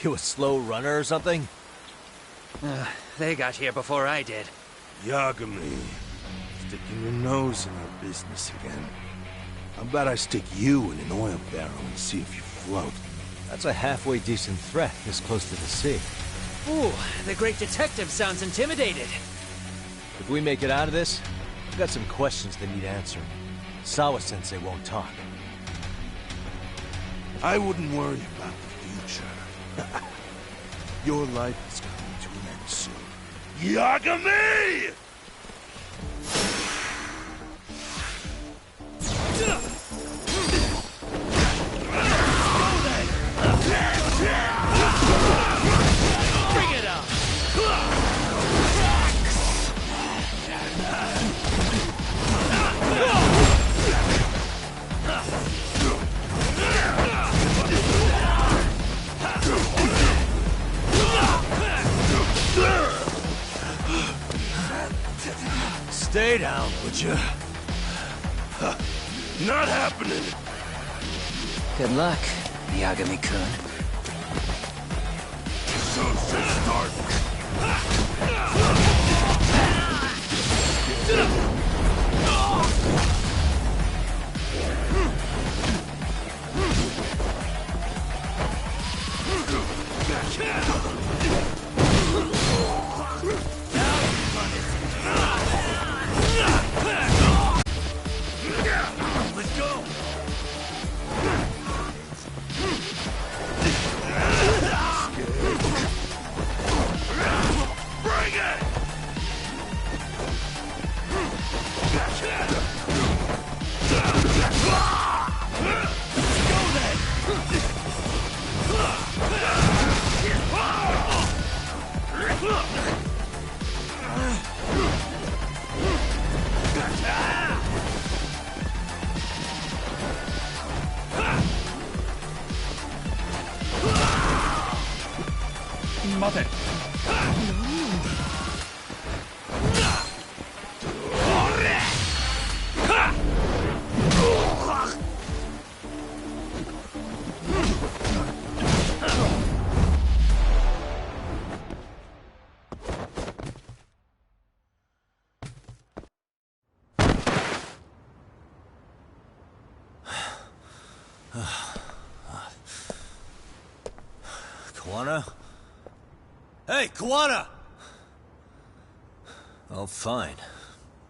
You a slow runner or something? They got here before I did. Yagami, sticking your nose in our business again. How about I stick you in an oil barrel and see if you float? That's a halfway decent threat, this close to the sea. Ooh, the great detective sounds intimidated. If we make it out of this, I've got some questions that need answering. Sawa-sensei won't talk. I wouldn't worry about the future. Your life is coming to an end soon. Yagami! Bring it up! Stay down, would you? Not happening! Good luck, Yagami-kun. So start. Let's go! Bring it! Mother! Kawana? Hey, Kawana! Oh, fine.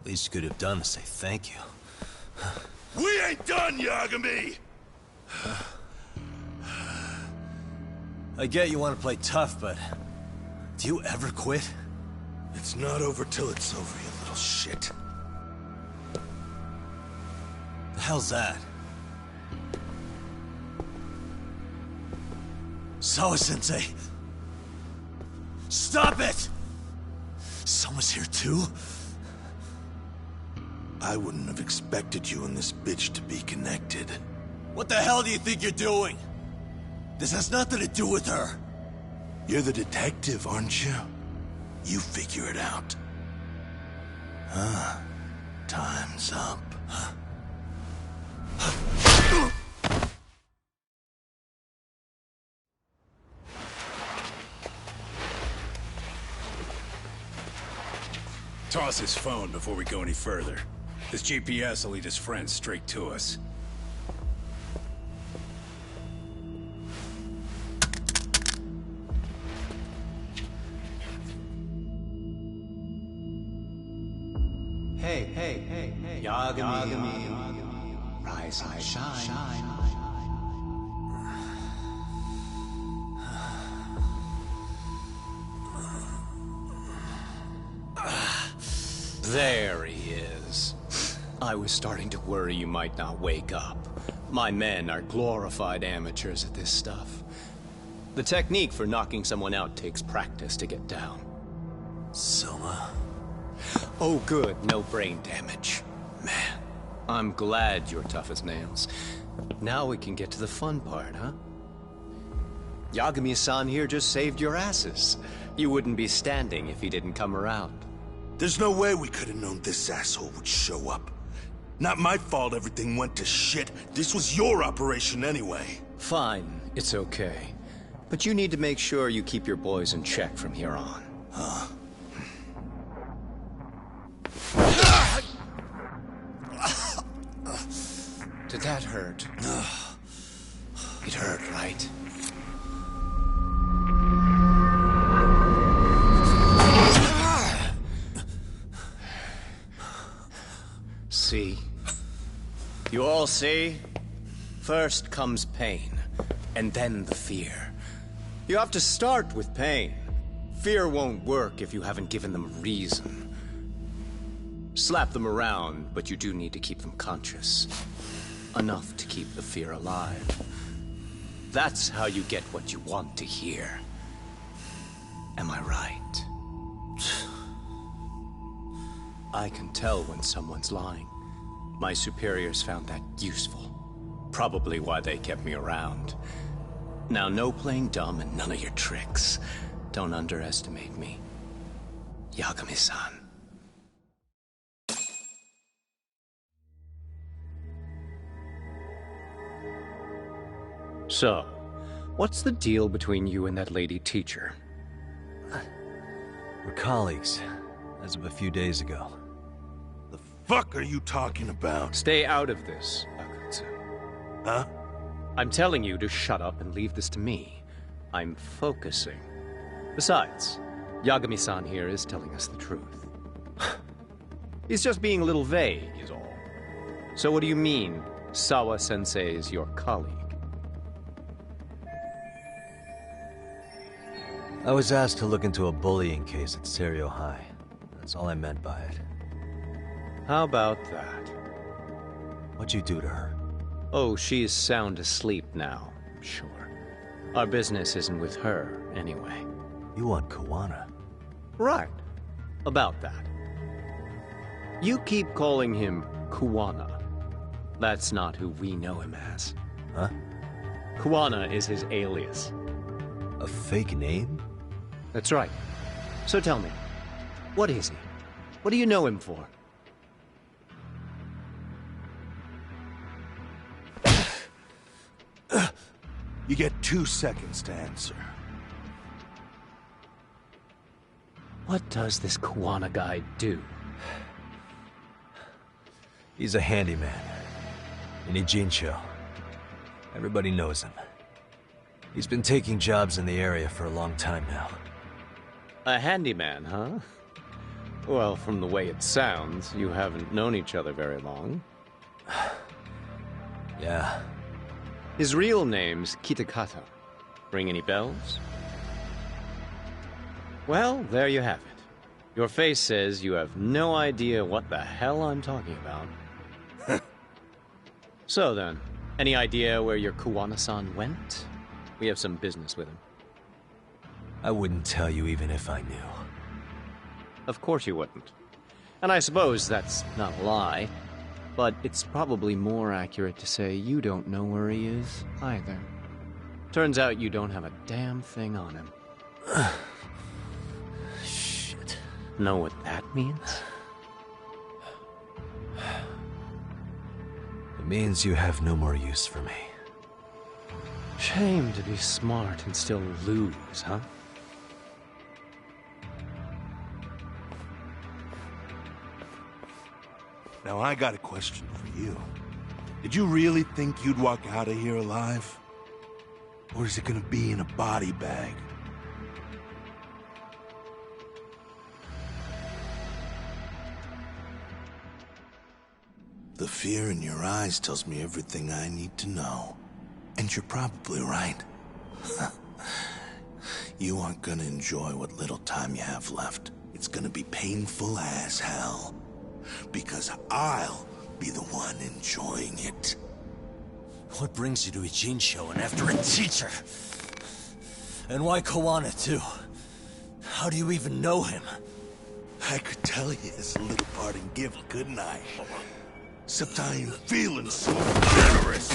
Least you could have done is say thank you. We ain't done, Yagami! I get you want to play tough, but... do you ever quit? It's not over till it's over, you little shit. The hell's that? Sawa-sensei! Stop it! Someone's here too? I wouldn't have expected you and this bitch to be connected. What the hell do you think you're doing? This has nothing to do with her. You're the detective, aren't you? You figure it out. Time's up. Toss his phone before we go any further. This GPS will lead his friends straight to us. Hey, Yagami. Rise and shine. There he is. I was starting to worry you might not wake up. My men are glorified amateurs at this stuff. The technique for knocking someone out takes practice to get down. Soma? Oh good, no brain damage. Man, I'm glad you're tough as nails. Now we can get to the fun part, huh? Yagami-san here just saved your asses. You wouldn't be standing if he didn't come around. There's no way we could have known this asshole would show up. Not my fault everything went to shit. This was your operation anyway. Fine, it's okay. But you need to make sure you keep your boys in check from here on. Huh? Did that hurt? It hurt, right? See? You all see? First comes pain, and then the fear. You have to start with pain. Fear won't work if you haven't given them a reason. Slap them around, but you do need to keep them conscious. Enough to keep the fear alive. That's how you get what you want to hear. Am I right? I can tell when someone's lying. My superiors found that useful. Probably why they kept me around. Now, no playing dumb and none of your tricks. Don't underestimate me. Yagami-san. So, what's the deal between you and that lady teacher? We're colleagues, as of a few days ago. The fuck are you talking about? Stay out of this, Akutsu. Huh? I'm telling you to shut up and leave this to me. I'm focusing. Besides, Yagami-san here is telling us the truth. He's just being a little vague, is all. So what do you mean, Sawa-sensei is your colleague? I was asked to look into a bullying case at Seiryo High. That's all I meant by it. How about that? What'd you do to her? Oh, she's sound asleep now, I'm sure. Our business isn't with her, anyway. You want Kuwana? Right. About that. You keep calling him Kuwana. That's not who we know him as. Huh? Kuwana is his alias. A fake name? That's right. So tell me, what is he? What do you know him for? You get 2 seconds to answer. What does this Kuwana guy do? He's a handyman. In Ijincho. Everybody knows him. He's been taking jobs in the area for a long time now. A handyman, huh? Well, from the way it sounds, you haven't known each other very long. Yeah. His real name's Kitakata. Ring any bells? Well, there you have it. Your face says you have no idea what the hell I'm talking about. So then, any idea where your Kuwana-san went? We have some business with him. I wouldn't tell you even if I knew. Of course you wouldn't. And I suppose that's not a lie, but it's probably more accurate to say you don't know where he is, either. Turns out you don't have a damn thing on him. Shit. Know what that means? It means you have no more use for me. Shame to be smart and still lose, huh? Now I got a question for you. Did you really think you'd walk out of here alive? Or is it gonna be in a body bag? The fear in your eyes tells me everything I need to know. And you're probably right. You aren't gonna enjoy what little time you have left. It's gonna be painful as hell. Because I'll be the one enjoying it. What brings you to Ijincho and after a teacher? And why Kuwana, too? How do you even know him? I could tell you as a little parting gift, couldn't I? Except I ain't feeling so generous.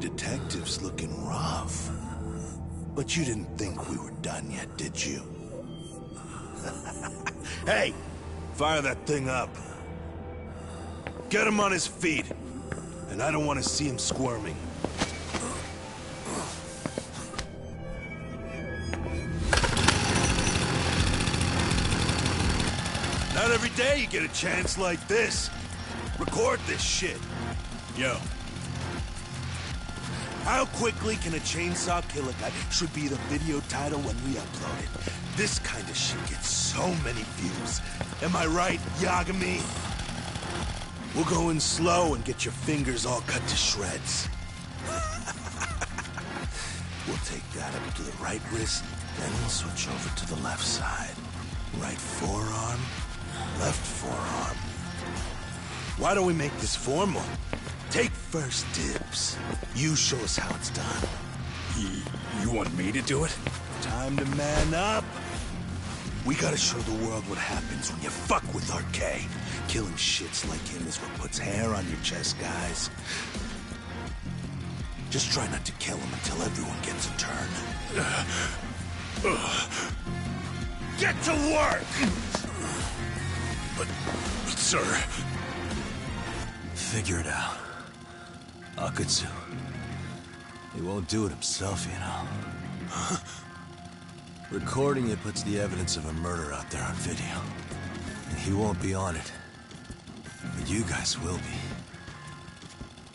detective's looking rough. But you didn't think we were done yet, did you? Hey! Fire that thing up. Get him on his feet. And I don't want to see him squirming. Not every day you get a chance like this. Record this shit. Yo. How quickly can a chainsaw kill a guy should be the video title when we upload it. This kind of shit gets so many views. Am I right, Yagami? We'll go in slow and get your fingers all cut to shreds. We'll take that up to the right wrist, then we'll switch over to the left side. Right forearm, left forearm. Why don't we make this formal? Take first dibs. You show us how it's done. You want me to do it? Time to man up. We gotta show the world what happens when you fuck with RK. Killing shits like him is what puts hair on your chest, guys. Just try not to kill him until everyone gets a turn. Get to work! But sir... Figure it out. Akutsu. He won't do it himself, you know. Recording it puts the evidence of a murder out there on video. And he won't be on it. But you guys will be.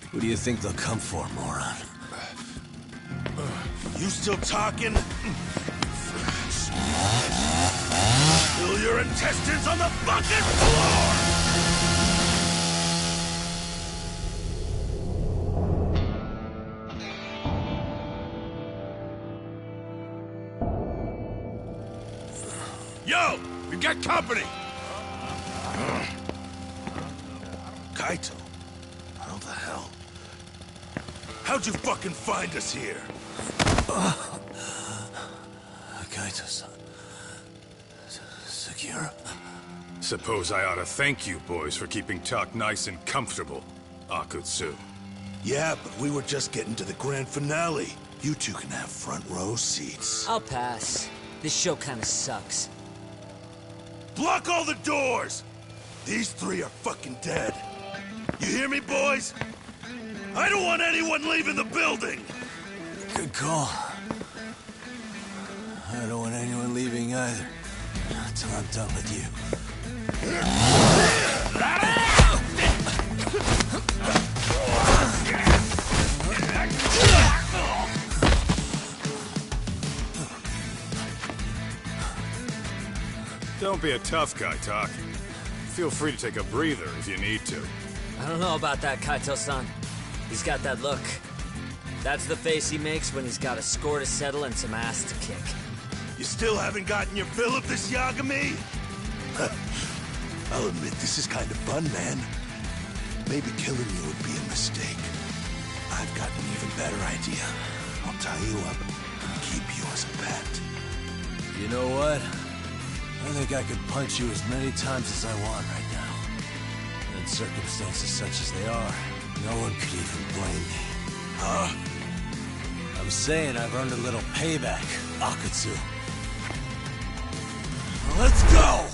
Who do you think they'll come for, moron? You still talking? Spill your intestines on the fucking floor! Yo! We've got company! Kaito? How the hell? How'd you fucking find us here? Kaito-san. Sekiro. Suppose I ought to thank you boys for keeping Talk nice and comfortable, Akutsu. Yeah, but we were just getting to the grand finale. You two can have front row seats. I'll pass. This show kinda sucks. Block all the doors! These three are fucking dead. You hear me, boys? I don't want anyone leaving the building! Good call. I don't want anyone leaving either. Until I'm done with you. Don't be a tough guy, Talk. Feel free to take a breather if you need to. I don't know about that, Kaito-san. He's got that look. That's the face he makes when he's got a score to settle and some ass to kick. You still haven't gotten your fill of this, Yagami? I'll admit, this is kind of fun, man. Maybe killing you would be a mistake. I've got an even better idea. I'll tie you up and keep you as a pet. You know what? I think I could punch you as many times as I want right now. And in circumstances such as they are, no one could even blame me. Huh? I'm saying I've earned a little payback, Akutsu. Let's go!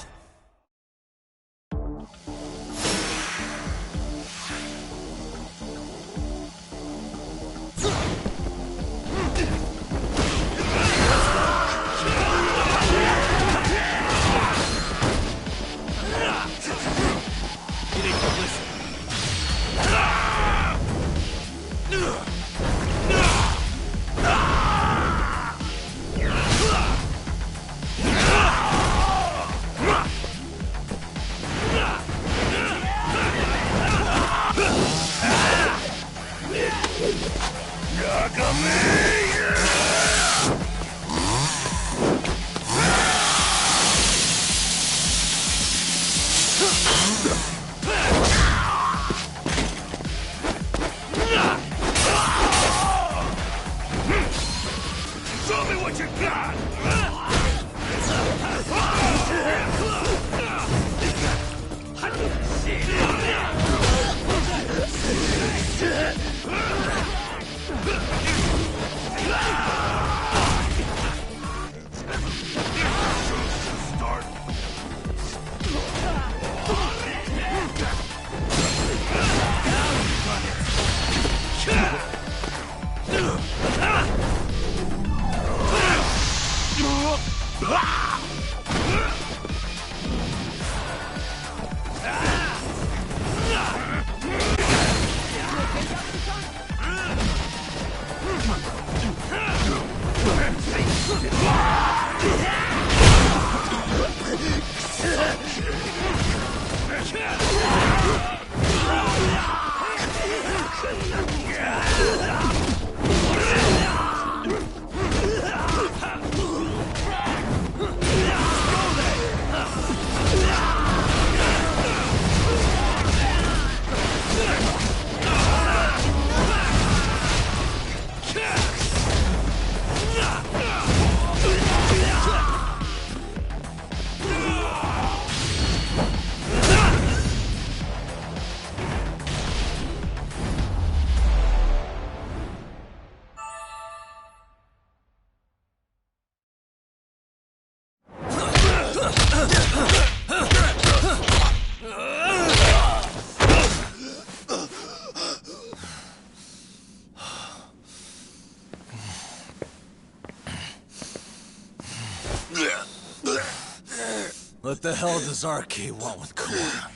What the hell does RK want with Kawana?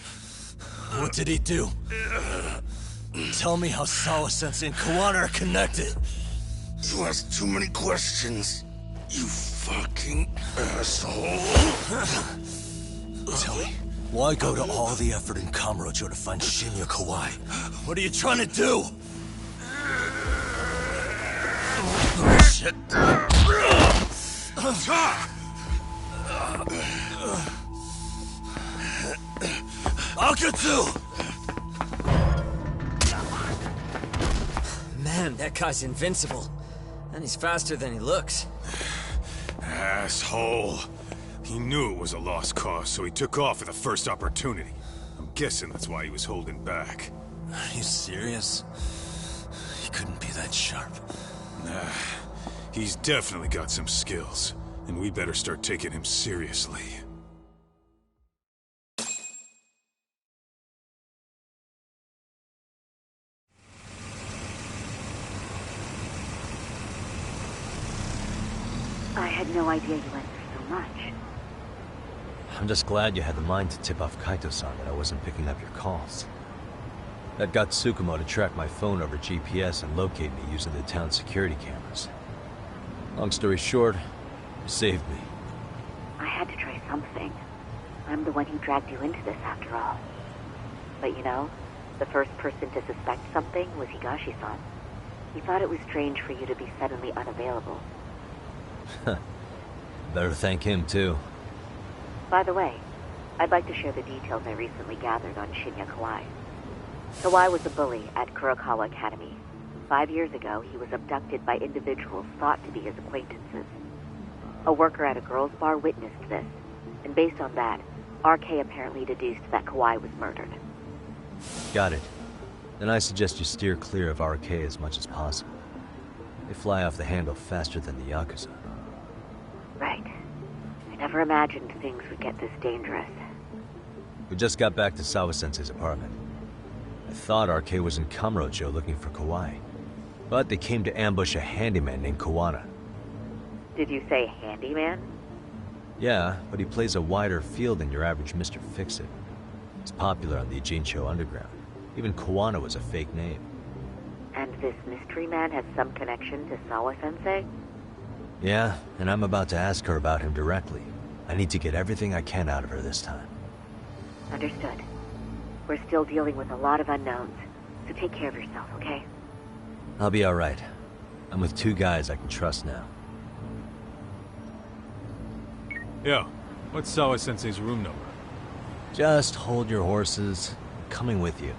What did he do? Tell me how Sawa-sensei and Kawana are connected. You ask too many questions, you fucking asshole. Tell me, why go to all the effort in Kamurocho to find Shinya Kawai? What are you trying to do? Shit. Akatsu! Man, that guy's invincible. And he's faster than he looks. Asshole. He knew it was a lost cause, so he took off at the first opportunity. I'm guessing that's why he was holding back. Are you serious? He couldn't be that sharp. Nah, he's definitely got some skills, and we better start taking him seriously. I had no idea you went through so much. I'm just glad you had the mind to tip off Kaito-san that I wasn't picking up your calls. That got Tsukumo to track my phone over GPS and locate me using the town's security cameras. Long story short, you saved me. I had to try something. I'm the one who dragged you into this after all. But you know, the first person to suspect something was Higashi-san. He thought it was strange for you to be suddenly unavailable. Better thank him, too. By the way, I'd like to share the details I recently gathered on Shinya Kawai. Kawai was a bully at Kurokawa Academy. 5 years ago, he was abducted by individuals thought to be his acquaintances. A worker at a girls' bar witnessed this, and based on that, RK apparently deduced that Kawai was murdered. Got it. Then I suggest you steer clear of RK as much as possible. They fly off the handle faster than the Yakuza. Right. I never imagined things would get this dangerous. We just got back to Sawa-sensei's apartment. I thought RK was in Kamurocho looking for Kawai, but they came to ambush a handyman named Kawana. Did you say handyman? Yeah, but he plays a wider field than your average Mr. Fix-It. He's popular on the Ijincho underground. Even Kawana was a fake name. And this mystery man has some connection to Sawa-sensei? Yeah, and I'm about to ask her about him directly. I need to get everything I can out of her this time. Understood. We're still dealing with a lot of unknowns, so take care of yourself, okay? I'll be alright. I'm with 2 guys I can trust now. Yo, what's Sawa-sensei's room number? Just hold your horses. I'm coming with you.